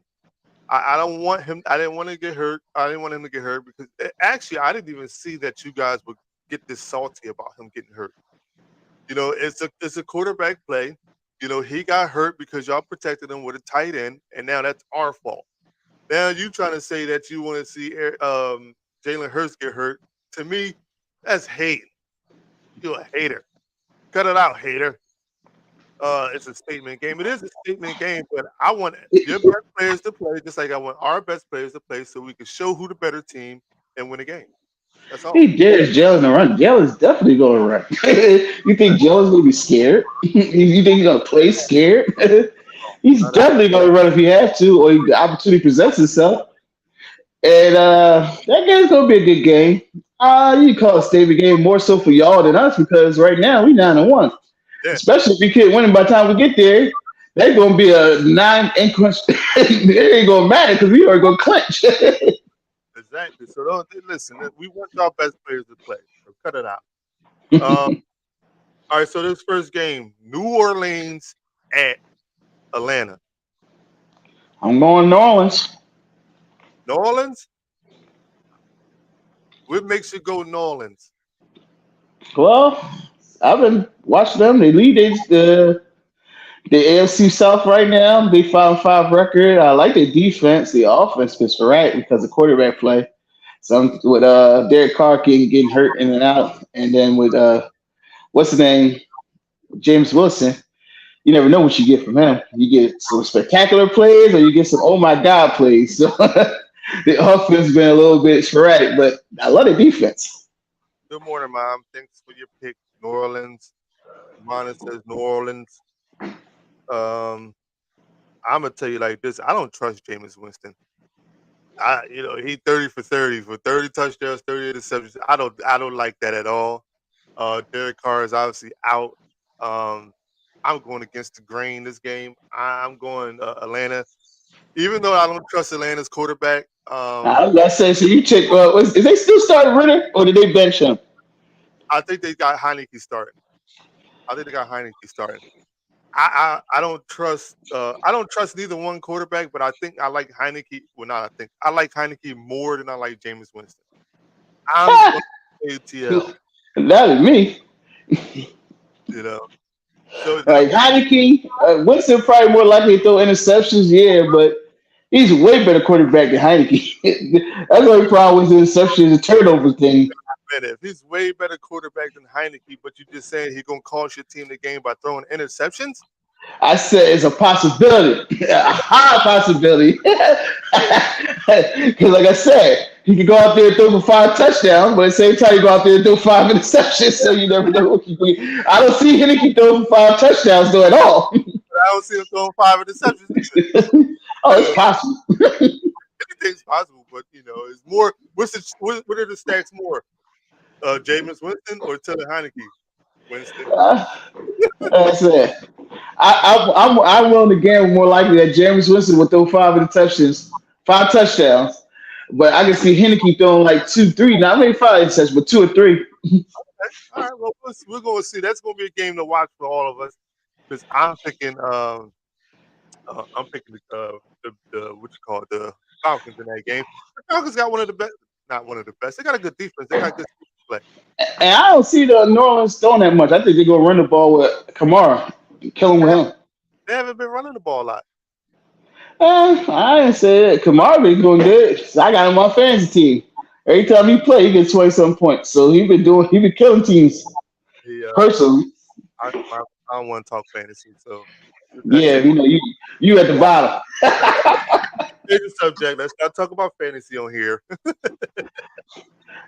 I don't want him. I didn't want to get hurt. I didn't want him to get hurt because actually I didn't even see that you guys would get this salty about him getting hurt. You know, it's a quarterback play. You know, he got hurt because y'all protected him with a tight end, and now that's our fault. Now you trying to say that you want to see Jalen Hurts get hurt? To me, that's hating. You're a hater. Cut it out, hater. It's a statement game. It is a statement game, but I want your best players to play just like I want our best players to play so we can show who the better team and win a game. That's all. He dares Jalen to run. Jalen's definitely going to run. You think Jalen's going to be scared? You think he's going to play scared? He's definitely going to run if he has to, or the opportunity presents itself. And that game's going to be a good game. You call it a statement game more so for y'all than us because right now we 9-1. Yeah. Especially if we keep winning by the time we get there, they're going to be a 9-inch. It ain't going to matter because we are going to clinch. Exactly. So listen, we want our best players to play. So cut it out. All right. So this first game, New Orleans at Atlanta. I'm going New Orleans. New Orleans? What makes you go New Orleans? Well, I've been watching them. They lead the AFC South right now. They 5-5 record. I like their defense. The offense fits right because of quarterback play. Some with Derek Carr getting hurt in and out, and then with what's his name, James Wilson. You never know what you get from him. You get some spectacular plays, or you get some oh my god plays. So the offense been a little bit sporadic, but I love the defense. Good morning, Mom. Thanks for your pick, New Orleans. Mine says New Orleans. I'm gonna tell you like this. I don't trust Jameis Winston. He 30 for 30 for 30 touchdowns, 30 interceptions. I don't like that at all. Derek Carr is obviously out. I'm going against the grain this game. I'm going Atlanta, even though I don't trust Atlanta's quarterback. I was about to say, so you check. Is they still starting Ritter, or did they bench him? I think they got Heineke starting. I don't trust neither one quarterback, but I think I like Heineke. Well, not I think I like Heineke more than I like Jameis Winston. I'm ATL. That is me. You know, so Like Heineke, Winston probably more likely to throw interceptions, yeah, but he's a way better quarterback than Heineke. That's the only problem with the interceptions and turnover thing. if he's way better quarterback than Heineke, but you just saying he's gonna cost your team the game by throwing interceptions. I said it's a possibility, a high possibility. Because, like I said, he could go out there and throw for 5 touchdowns, but at the same time, he go out there and throw 5 interceptions, so you never know what he can. I don't see Heineke throw for 5 touchdowns, though, at all. I don't see him throwing 5 interceptions either. Oh, it's possible. Anything's possible, but it's more. What are the stacks more? Jameis Winston or Taylor Heineke? Winston. That's it. I'm willing to gamble more likely that James Winston will throw 5 touchdowns. But I can see Heineke throwing like 2, 3. Not maybe 5 interceptions, but 2 or 3. Okay. All right. Well, we're going to see. That's going to be a game to watch for all of us. Because I'm picking. The Falcons in that game. The Falcons got one of the best. Not one of the best. They got a good defense. They got good play. And I don't see the New Orleans throwing that much. I think they're going to run the ball with Kamara. Kill him with him. They haven't been running the ball a lot. I didn't say that. Kamara been doing good. So I got him on my fantasy team. Every time he play, he gets 20-something points. So he been killing teams personally. I don't want to talk fantasy, so yeah, you at the bottom. Change the subject. Let's not talk about fantasy on here.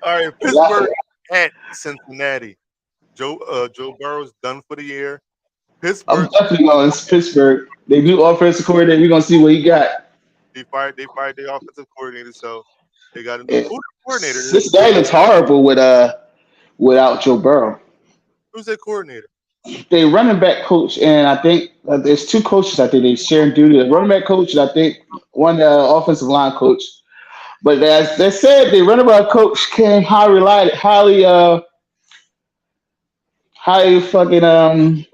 All right, Pittsburgh at Cincinnati. Joe Burrow's done for the year. Pittsburgh. I'm definitely going to Pittsburgh. They new offensive coordinator. We're gonna see what he got. They fired the offensive coordinator, so they got a new coordinator. This game is horrible without Joe Burrow. Who's their coordinator? They running back coach, and I think there's two coaches. I think they sharing duty. The running back coach, and I think one offensive line coach. But as they said, the running back coach came highly fucking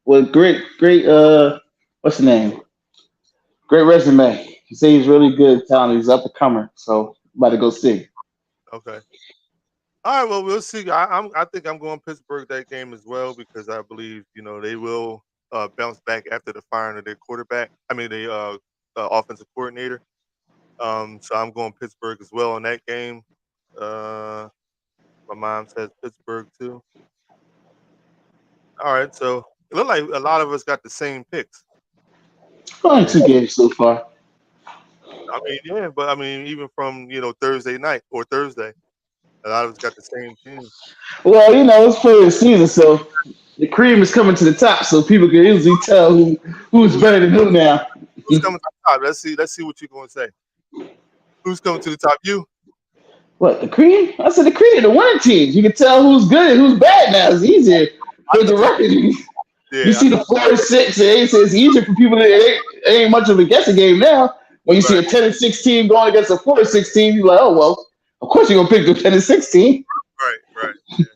with great what's the name? Great resume. He said he's really good talent. He's up and comer. So about to go see. Okay. All right. Well, we'll see. I think I'm going Pittsburgh that game as well because I believe they will bounce back after the firing of their quarterback. I mean, the offensive coordinator. So I'm going Pittsburgh as well in that game. My mom says Pittsburgh too. All right. So it looked like a lot of us got the same picks. Only 2 games so far. I mean, yeah, but I mean, even from Thursday night or Thursday, a lot of us got the same team. Well, it's for the season, so the cream is coming to the top, so people can easily tell who's better than who now. Who's coming to the top? Let's see what you're going to say. Who's coming to the top? You? What, the cream? I said the cream, the winning teams. You can tell who's good and who's bad now. It's easier for the record. Yeah, You see the 4-6, it's easier for people. It ain't much of a guessing game now. When you see a 10-6 team going against a 4-6 team, you're like, oh well, of course you're gonna pick the 10-6 team. Right. Yeah, that's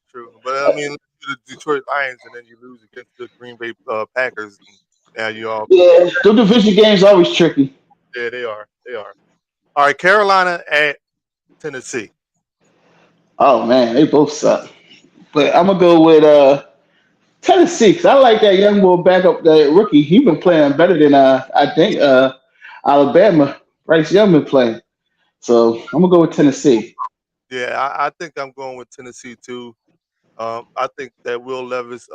true. But I mean, the Detroit Lions, and then you lose against the Green Bay Packers. And now you all. Yeah, the division games are always tricky. Yeah, they are. All right, Carolina at Tennessee. Oh man, they both suck. But I'm gonna go with Tennessee because I like that young boy backup, that rookie. He's been playing better than I think Alabama. Bryce Young been playing. So I'm gonna go with Tennessee. Yeah, I think I'm going with Tennessee too. I think that Will Levis,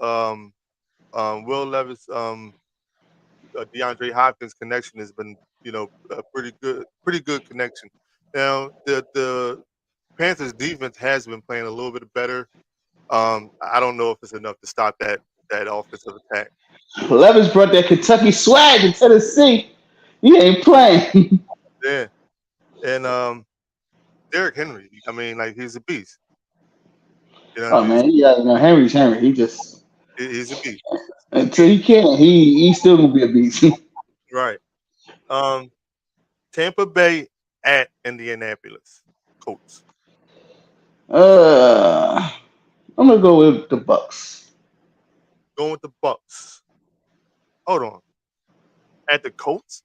DeAndre Hopkins connection has been, a pretty good connection. Now the Panthers defense has been playing a little bit better. I don't know if it's enough to stop that offensive attack. Levis brought that Kentucky swag to Tennessee. He ain't playing. Yeah, and Derrick Henry. I mean, like he's a beast. Oh man, Henry's Henry. He's a beast. Until he can't, he's still gonna be a beast. Right. Tampa Bay at Indianapolis Colts. I'm gonna go with the Bucks. Going with the Bucks. Hold on. At the Colts?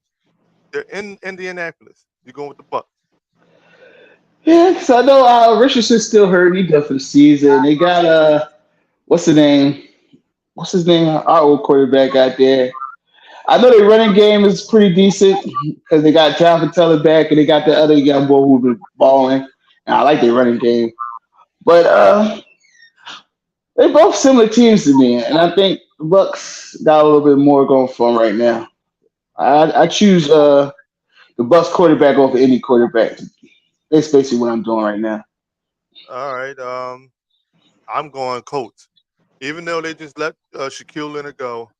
They're in Indianapolis. You're going with the Bucks. Yeah, because I know Richardson's still hurt. He done for the season. They got what's his name? Our old quarterback out there. I know their running game is pretty decent because they got Jonathan Taylor back and they got the other young boy who's been balling. And I like their running game. But they're both similar teams to me, and I think the Bucks got a little bit more going for them right now. I choose the Bucks quarterback over any quarterback. That's basically what I'm doing right now. All right. I'm going Colts. Even though they just let Shaquille Leonard go,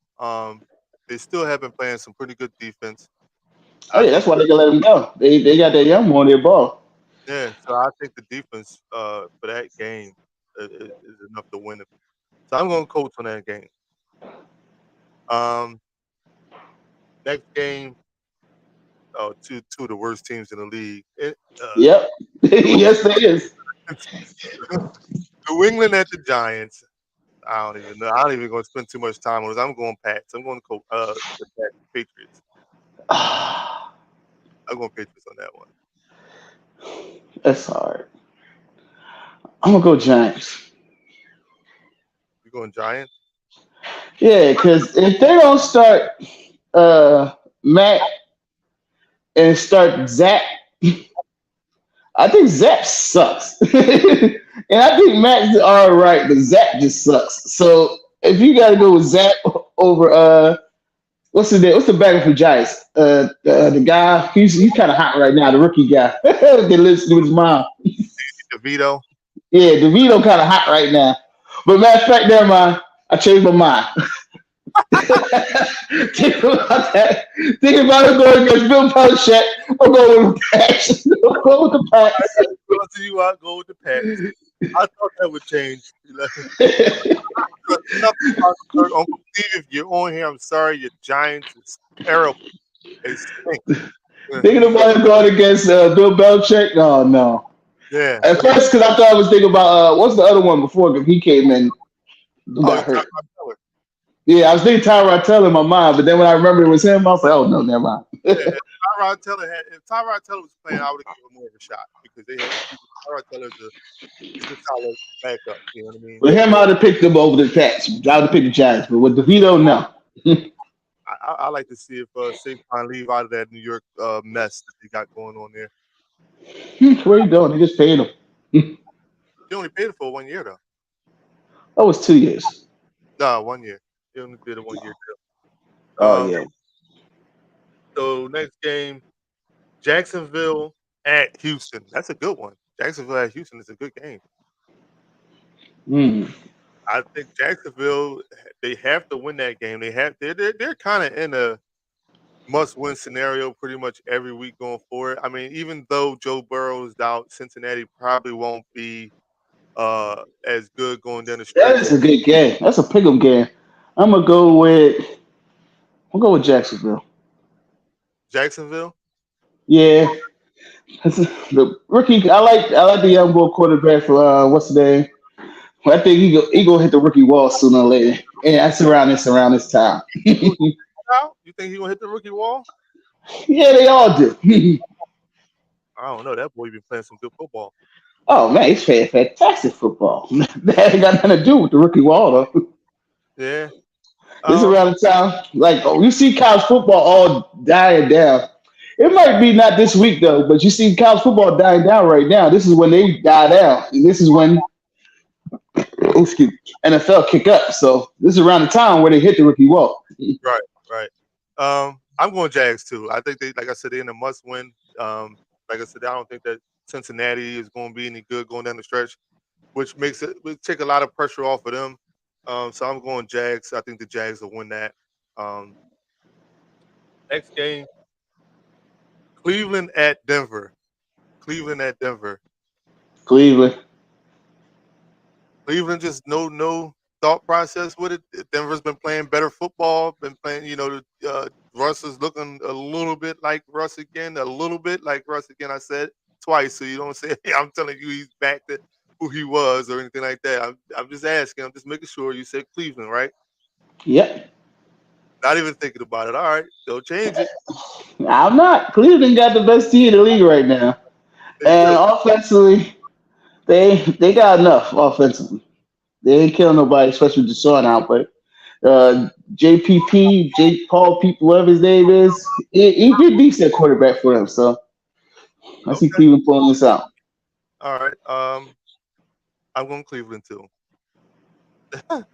they still have been playing some pretty good defense. Oh yeah, that's why they can let him go. They got that young boy on their ball. Yeah, so I think the defense for that game is enough to win it. So I'm going Colts on that game. Next game, two of the worst teams in the league. Yep. Yes, they is. New England at the Giants. I don't even know. I don't even going to spend too much time on this. I'm going Pats. I'm going to go the Patriots. I'm going Patriots on that one. That's hard. I'm gonna go Giants. You going Giants? Yeah, because if they don't start Matt and start Zach, I think Zach sucks. And I think Matt's all right, but Zach just sucks. So if you gotta go with Zach over what's the name? What's the backup for Giants? The guy, he's kind of hot right now, the rookie guy that lives with his mom. DeVito. Yeah, DeVito kind of hot right now. But matter of fact, never mind. I changed my mind. Think about that. Think about it going against Bill Belichick. I'm going with the Pats. I'm going with the Pats. You out, go with the Pats. I thought that would change. Nothing about Uncle Steve, if you're on here, I'm sorry. Your Giants is terrible. They stink. Thinking about him going against Bill Belichick? Oh, no. Yeah. At first, because I thought I was thinking about, what's the other one before he came in? Who got hurt? Yeah, I was thinking Tyrod Taylor in my mind, but then when I remembered it was him, I was like, oh, no, never mind. Yeah, if Tyrod Taylor was playing, I would have given him more of a shot because Tyrod Taylor's a solid backup. You know what I mean? With him, I would have picked him over the Pats. I would have picked the Giants, but with DeVito, no. I like to see if Saquon leave out of that New York mess that they got going on there. Where you going? They just paid him. They only paid him for 1 year, though. That was 2 years. No, 1 year. They only did a 1 year deal. Oh, yeah. So next game, Jacksonville at Houston. That's a good one. Jacksonville at Houston is a good game. I think Jacksonville, they have to win that game. They're kind of in a must-win scenario pretty much every week going forward. I mean, even though Joe Burrow is out, Cincinnati probably won't be as good going down the stretch. That is a good game. That's a pick'em game. I'm gonna go with Jacksonville. Jacksonville? Yeah. The rookie. I like the young boy quarterback for what's the name? I think he gonna hit the rookie wall sooner or later. And that's around this time. You think he gonna hit the rookie wall? Yeah, they all do. I don't know. That boy been playing some good football. Oh man, he's playing fantastic football. That ain't got nothing to do with the rookie wall though. Yeah. This is around the time, like you see college football all dying down. It might be not this week though, but you see college football dying down right now. This is when they die down, and this is when NFL kick up. So this is around the time where they hit the rookie wall. Right. I'm going Jags too. I think they, like I said, they're in a must-win. Like I said, I don't think that Cincinnati is going to be any good going down the stretch, which will take a lot of pressure off of them. So I'm going Jags. I think the Jags will win that. Next game, Cleveland at Denver. Cleveland just no thought process with it. Denver's been playing better football. Been playing, Russ is looking a little bit like Russ again. I said twice, so you don't say I'm telling you he's back to who he was or anything like that. I'm just asking. I'm just making sure you said Cleveland, right? Yep. Not even thinking about it. All right, they'll change it. I'm not. Cleveland got the best team in the league right now, and offensively, they got enough offensively. They ain't killing nobody, especially with Deshaun out. But JPP, Jake Paul, whatever his name is, he did decent quarterback for them. So I see Cleveland pulling this out. All right. I'm going Cleveland too. He gonna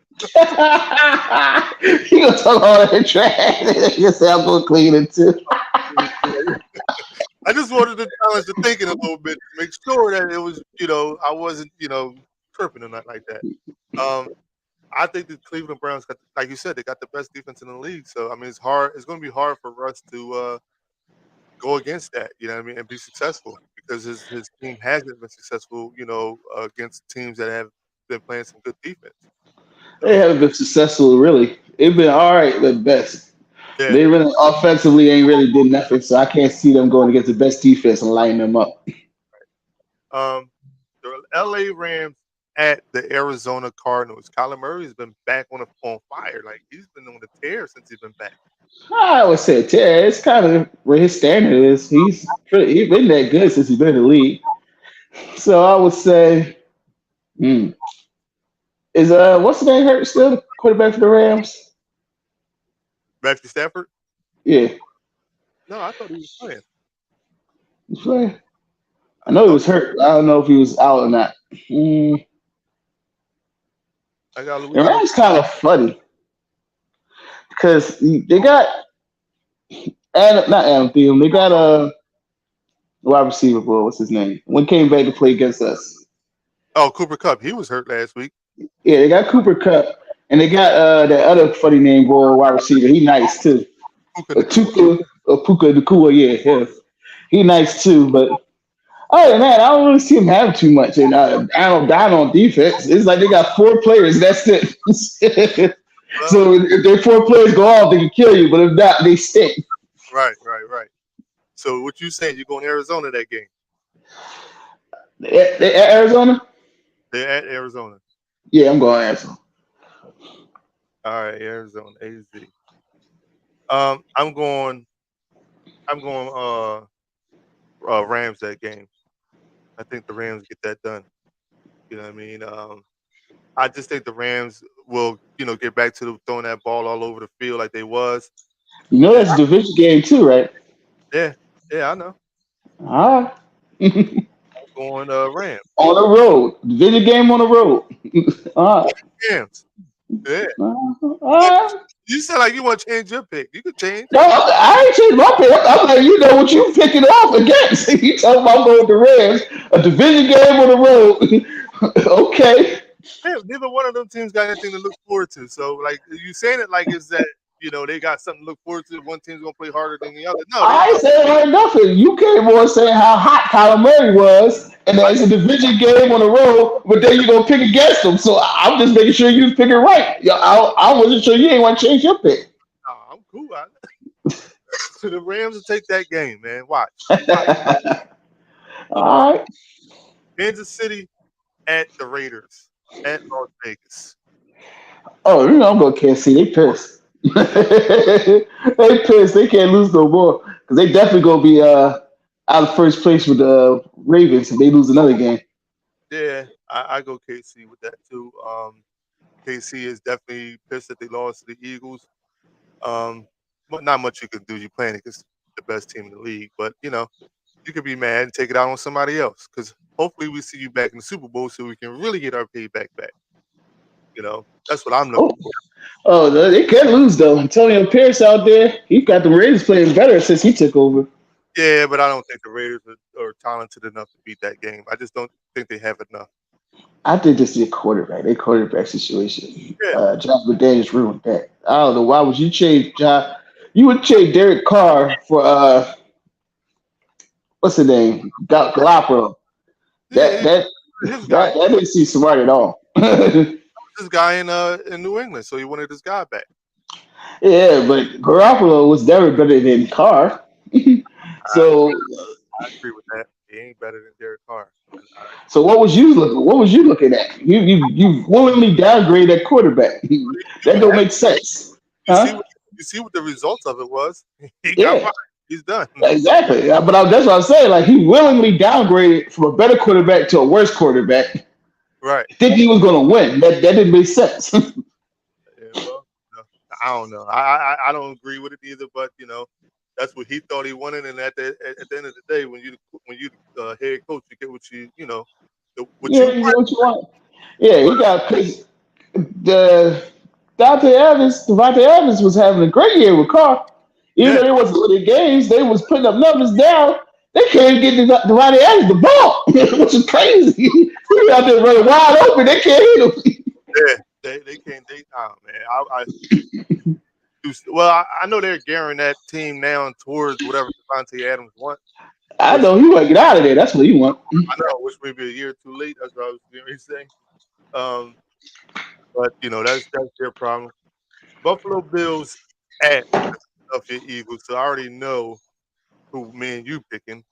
talk all that trash. You say I'm going Cleveland too. I just wanted to challenge the thinking a little bit, to make sure that it was, I wasn't, tripping or nothing like that. I think the Cleveland Browns got, like you said, they got the best defense in the league. So I mean, it's hard. It's going to be hard for Russ to go against that, and be successful because his team hasn't been successful, against teams that have been playing some good defense. They haven't been successful, really. They've been all right at best. Yeah. They really offensively ain't really did nothing, so I can't see them going against the best defense and lighting them up. The LA Rams at the Arizona Cardinals. Kyler Murray has been back on fire. Like, he's been on the tear since he's been back. I would say tear. It's kind of where his standard is. He's been that good since he's been in the league. So I would say, is what's the name hurt still? The quarterback for the Rams? Matthew Stafford? Yeah. No, I thought he was playing. He's playing. I know he was hurt. I don't know if he was out or not. The Rams kind of funny because they got not Adam Thielen. They got a wide receiver, boy. What's his name? When came back to play against us. Oh, Cooper Kupp. He was hurt last week. Yeah, they got Cooper Kupp, and they got that other funny name boy wide receiver. He nice too. Puka Nacua. Yeah, he nice too. But Other than that, I don't really see them having too much. And Donald down on defense. It's like they got 4 players. That's it. Well, So if their 4 players go off, they can kill you. But if not, they stink. right. So what you saying? You going to Arizona that game? They at Arizona? They're at Arizona. Yeah, I'm going Arizona. All right, Arizona, AZ. I'm going Rams that game. I think the Rams get that done. You know what I mean? I just think the Rams will, get back to throwing that ball all over the field like they was. You know that's a division game too, right? Yeah, I know. All right. I'm going Rams. On the road. Division game on the road. All right. Rams. Yeah. All right. You sound like you want to change your pick. You could change. No, I ain't changed my pick. I'm like, you know what you picking off against. You talking about going with the Rams, a division game on the road. Okay. Yeah, neither one of them teams got anything to look forward to. So, like, you saying it like it's that, they got something to look forward to. One team's going to play harder than the other. No, I ain't saying nothing. You came on saying how hot Kyler Murray was, and that it's a division game on the road, but then you're going to pick against them. So I'm just making sure you was picking right. I wasn't sure you ain't want to change your pick. no, I'm cool. So the Rams will take that game, man. Watch. All right. Kansas City at the Raiders at Las Vegas. Oh, I'm going to Kansas City. They pissed. They pissed. They can't lose no more because they definitely going to be out of first place with the Ravens if they lose another game. Yeah, I go KC with that too. KC is definitely pissed that they lost to the Eagles. But not much you can do. You're playing against the best team in the league, but you could be mad and take it out on somebody else. Because hopefully we see you back in the Super Bowl so we can really get our payback back. That's what I'm looking for. Oh, they can't lose though. Antonio Pierce out there, he got the Raiders playing better since he took over. Yeah, but I don't think the Raiders are talented enough to beat that game. I just don't think they have enough. I think this is a quarterback. Their quarterback situation. Yeah. Josh McDaniels ruined that. I don't know why would you change Josh. You would trade Derek Carr for what's the name? Garoppolo. That didn't seem smart at all. This guy in New England, so he wanted this guy back. Yeah, but Garoppolo was never better than Carr. So I agree with that. He ain't better than Derek Carr. So what was you looking at? You willingly downgrade that quarterback. That don't make sense. Huh? You see what the results of it was? He got Yeah. fired. He's done. Exactly. But that's what I'm saying. Like he willingly downgraded from a better quarterback to a worse quarterback. Right. Think he was going to win. That didn't make sense. Yeah, well, no, I don't know. I don't agree with it either. But that's what he thought he wanted. And at the end of the day, when you head coach, you get what you what Yeah, you you know want. what you want. Yeah, he got the Devontae Evans was having a great year with Carr. Even though they wasn't winning games, they was putting up numbers down. They can't get Devontae Evans the ball, which is crazy. He out there running wide open. They can't hit him. Yeah, they can't. Man. I know they're gearing that team now towards whatever Devontae Adams wants. I know he want to get out of there. That's what he want. I know, which may be a year too late. That's what I was going to say. But that's their problem. Buffalo Bills at Philadelphia Eagles. So I already know who me and you picking.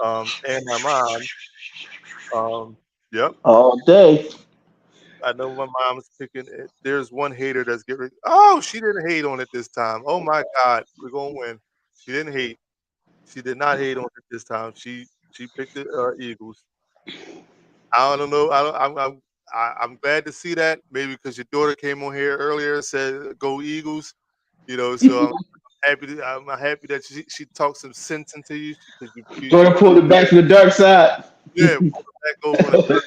And my mom. Yep. All day. I know my mom's picking it. There's one hater that's getting. Oh, she didn't hate on it this time. Oh my God, we're gonna win. She didn't hate. She did not hate on it this time. She picked the Eagles. I don't know. I'm glad to see that. Maybe because your daughter came on here earlier and said go Eagles. So I'm happy that she talked some sense into you. Jordan pulled it back to the dark side. Yeah, pulled it back over on the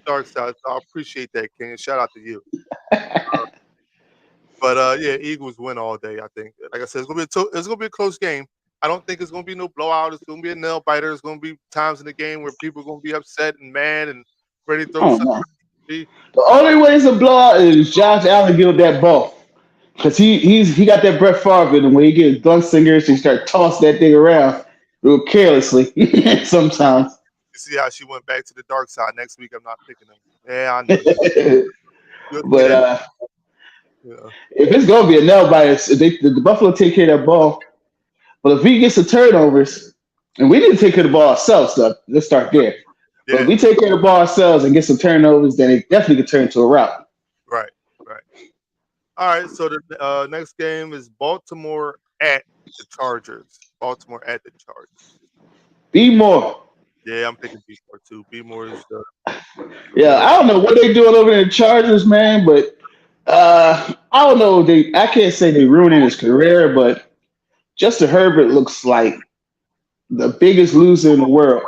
dark side. So I appreciate that, King. Shout out to you. But Eagles win all day. I think. Like I said, it's gonna be a close game. I don't think it's gonna be no blowout. It's gonna be a nail biter. It's gonna be times in the game where people are gonna be upset and mad and ready to throw something. The only way it's a blowout is Josh Allen give that ball. Because he got that Brett Favre in him where he gets gunslingers and start tossing that thing around real carelessly sometimes. see how she went back to the dark side. Next week, I'm not picking them. Yeah, I know. But Yeah. if it's gonna be a nail biter, the Buffalo take care of that ball. But if we get some turnovers, and we didn't take care of the ball ourselves, so let's start there. But Yeah. if we take care of the ball ourselves and get some turnovers, then it definitely could turn into a rout. Right. All right. So the next game is Baltimore at the Chargers. Baltimore at the Chargers. Be more. Yeah, I'm picking B-More too. B-More is the Yeah, I don't know what they doing over in the Chargers, man, but I don't know. I can't say they ruining his career, but Justin Herbert looks like the biggest loser in the world.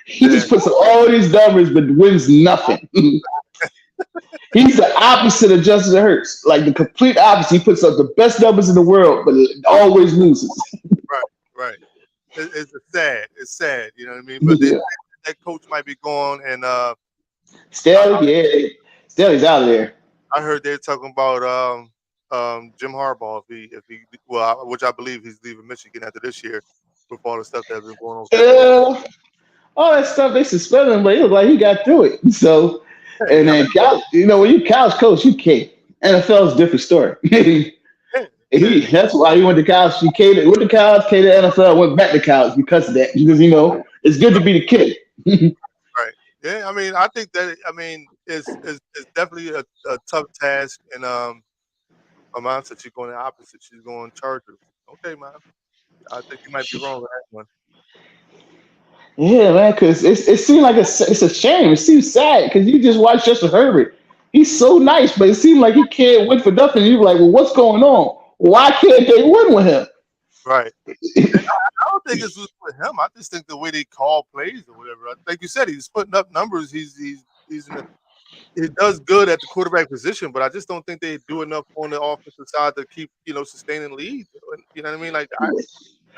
He just puts up all these numbers but wins nothing. He's the opposite of Justin Hurts, like the complete opposite. He puts up the best numbers in the world, but always loses. right. It's sad. It's sad. You know what I mean? But Yeah. that coach might be gone, and Staley, Staley's out of there. I heard they're talking about Jim Harbaugh if he which I believe he's leaving Michigan after this year with all the stuff that's been going on. All that stuff they suspended him, but it looked like he got through it. So, and then when you college coach, you can't. NFL is a different story. That's why he went to college. He went to college, came to NFL, went back to college because of that. Because it's good to be the kid. Right. Yeah. I mean, I think that it's definitely a tough task, and my mom said she's going the opposite. She's going Chargers. Okay, man. I think you might be wrong with that one. Yeah, man, because it seemed like it's a shame. It seems sad because you just watch Justin Herbert. He's so nice, but it seemed like he can't win for nothing. You're like, well, what's going on? Why can't they win with him? Right. I don't think it's with him. I just think the way they call plays or whatever. Like you said, he's putting up numbers. He does good at the quarterback position, but I just don't think they do enough on the offensive side to keep sustaining lead. You know what I mean? Like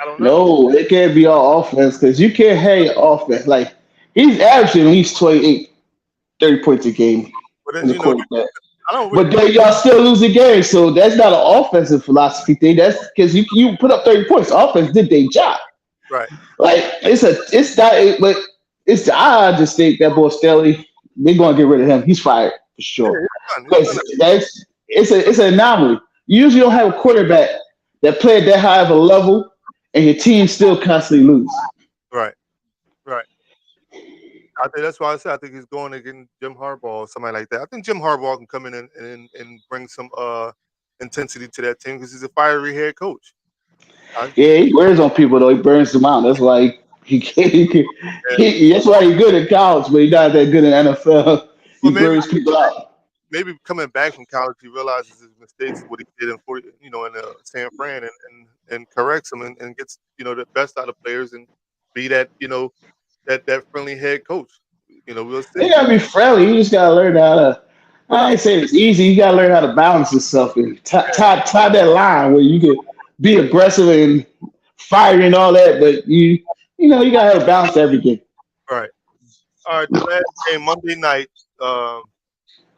I don't know. No, it can't be all offense because you can't have offense. Like he's averaging at least 28, 30 points a game. But then, but then y'all still lose the game, so that's not an offensive philosophy thing. That's because you put up 30 points. Offense did their job. Right. Like I just think that boy Staley, they're gonna get rid of him. He's fired for sure. It's an anomaly. You usually don't have a quarterback that played that high of a level and your team still constantly lose. Right. I think that's why I said I think he's going against Jim Harbaugh or somebody like that. I think Jim Harbaugh can come in and bring some intensity to that team because he's a fiery head coach. Yeah, he wears on people though. He burns them out. That's why that's why he's good at college, but he's not that good in NFL. He burns people out. Maybe coming back from college, he realizes his mistakes, what he did in San Fran, and corrects them and gets the best out of players and be that that friendly head coach. We'll see. You gotta be friendly. You just gotta learn how to. I ain't saying it's easy. You gotta learn how to balance yourself and tie that line where you can be aggressive and fiery and all that, but you gotta have to balance everything. Right. All right. The last game Monday night,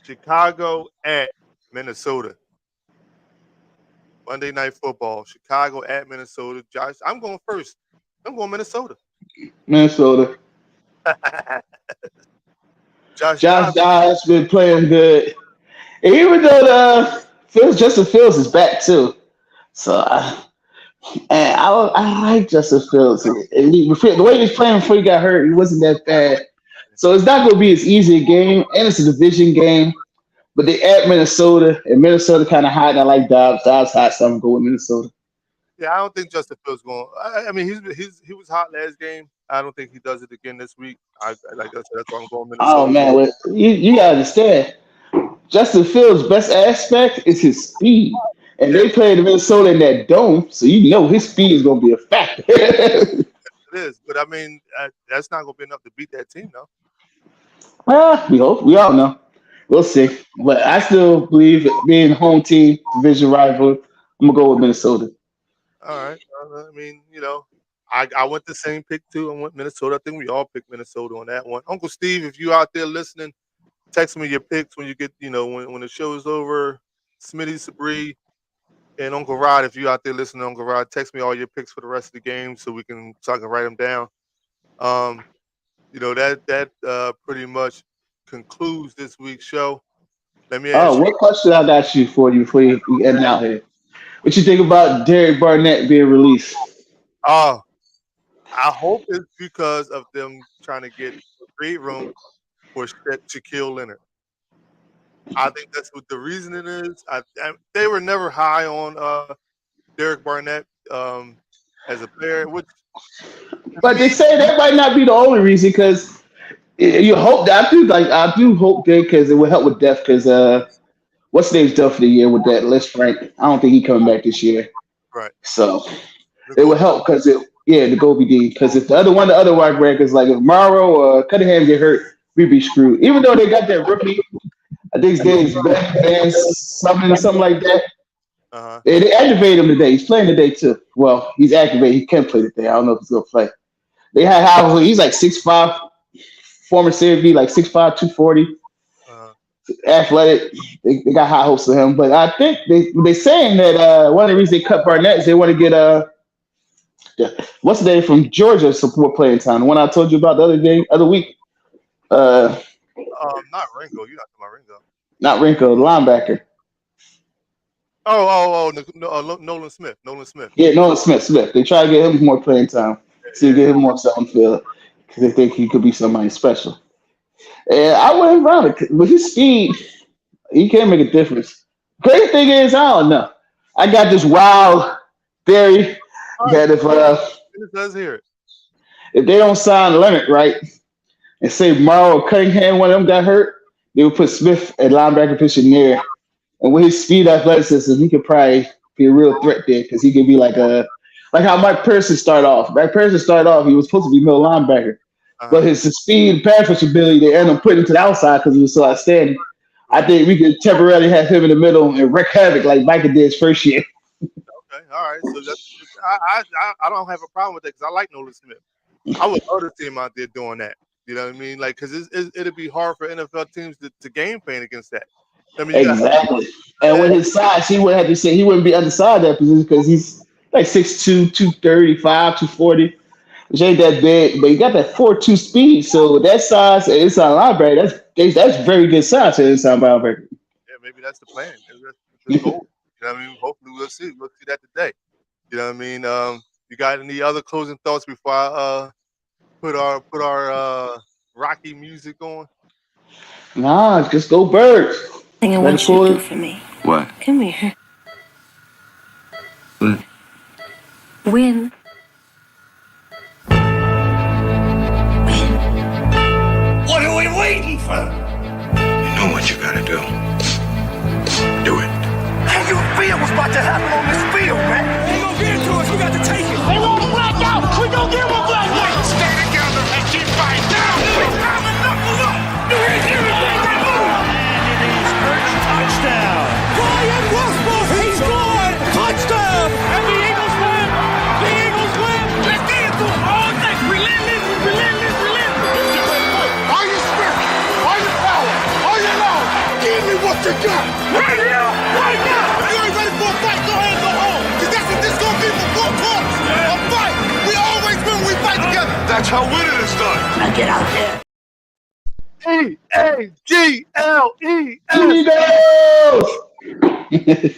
Chicago at Minnesota. Monday Night Football. Chicago at Minnesota. Josh, I'm going first. I'm going Minnesota. Minnesota. Josh has been playing good. And even though Justin Fields is back too. So I like Justin Fields. And the way he was playing before he got hurt, he wasn't that bad. So it's not going to be as easy a game, and it's a division game. But they at Minnesota, and Minnesota kind of hot. I like Dobbs. Dobbs hot, so I'm going with Minnesota. Yeah, I don't think Justin Fields going. I mean, he was hot last game. I don't think he does it again this week. Like I said, that's why I'm going Minnesota. Oh man, you gotta understand. Justin Fields' best aspect is his speed, and they played Minnesota in that dome, so his speed is gonna be a factor. It is, but I mean, that's not gonna be enough to beat that team, though. Well, we hope. We all know. We'll see. But I still believe being home team, division rival, I'm gonna go with Minnesota. All right. I mean, I went the same pick too. I went Minnesota. I think we all picked Minnesota on that one. Uncle Steve, if you out there listening, text me your picks when you get, when the show is over. Smitty, Sabri, and Uncle Rod, if you out there listening, Uncle Rod, text me all your picks for the rest of the game so I can write them down. that pretty much concludes this week's show. Let me ask Oh, you. what question I got you before you end out here? What you think about Derek Barnett being released? I hope it's because of them trying to create room for Shaquille Leonard. I think that's what the reasoning is. They were never high on Derek Barnett as a player, which. But they say that might not be the only reason because you hope that I do hope that because it will help with depth because what's the name's done for the year with that Les Frank. I don't think he's coming back this year. Right. So it will help because the Gobi D. Because if the other wide breakers like if Morrow or Cunningham get hurt, we'd be screwed. Even though they got that rookie, I think his name is Ben something like that. Uh-huh. They activated him today. He's playing today too. Well, he's activated. He can play today. I don't know if he's gonna play. They had Howard. He's like 6'5", former CFB, like 6'5", 240. Athletic. They got high hopes for him. But I think they're saying that one of the reasons they cut Barnett is they want to get what's the name from Georgia some more playing time. The one I told you about the other week. Not Ringo. You're not talking about Ringo. Not Ringo, the linebacker. Nolan Smith. Yeah, Nolan Smith. They try to get him more playing time. So you get him more on field because they think he could be somebody special. And I went around it with his speed. He can make a difference. Great thing is, I don't know. I got this wild theory that if they don't sign Leonard right and say Morrow or Cunningham, one of them got hurt, they would put Smith at linebacker position there. And with his speed, athleticism, he could probably be a real threat there because he could be like how Mike Pearson started off. Mike Pearson started off, he was supposed to be middle linebacker. But his speed and pass rush ability, they ended up putting him to the outside because he was so outstanding. I think we could temporarily have him in the middle and wreak havoc like Micah did his first year. Okay, all right. So I don't have a problem with that because I like Nolan Smith. I would love to see him out there doing that. You know what I mean? Like, because it'd be hard for NFL teams to game plan against that. I mean, exactly. And with his size, he would have to say he wouldn't be underside that position because he's like 6'2", 235, 240. Which ain't that big, but you got that 4.2 speed. So that size and inside linebacker, that's very good size for inside linebacker. Yeah, maybe that's the plan. Maybe that's the goal. You know what I mean? Hopefully we'll see that today. You know what I mean? You got any other closing thoughts before I put our Rocky music on? Nah, just go Birds. Thing I want you to do for me. What? Come here. What? Win. What are we waiting for? You know what you gotta do. Do it. How you feel what's about to happen on this field, man? They gonna get it to us. We got to take it. They want to black out. We gonna give them a black out. Stay together and keep fighting. Now, it's time to knuckle up. Do everything they move. And it is first touchdown. Brian Westbrook, he scored. Touchdown. And the Eagles win. The Eagles win. Let's get it to them all day. Relentless. Are you spirit? Are you power? Are you love? Give me what you got. Right here. Right now. If you ain't ready for a fight, go ahead and go home. Because that's what this gonna be for 4 quarters. A fight. We always win when we fight together. That's how winning is done. Now get out there. EAGLES. Eagles!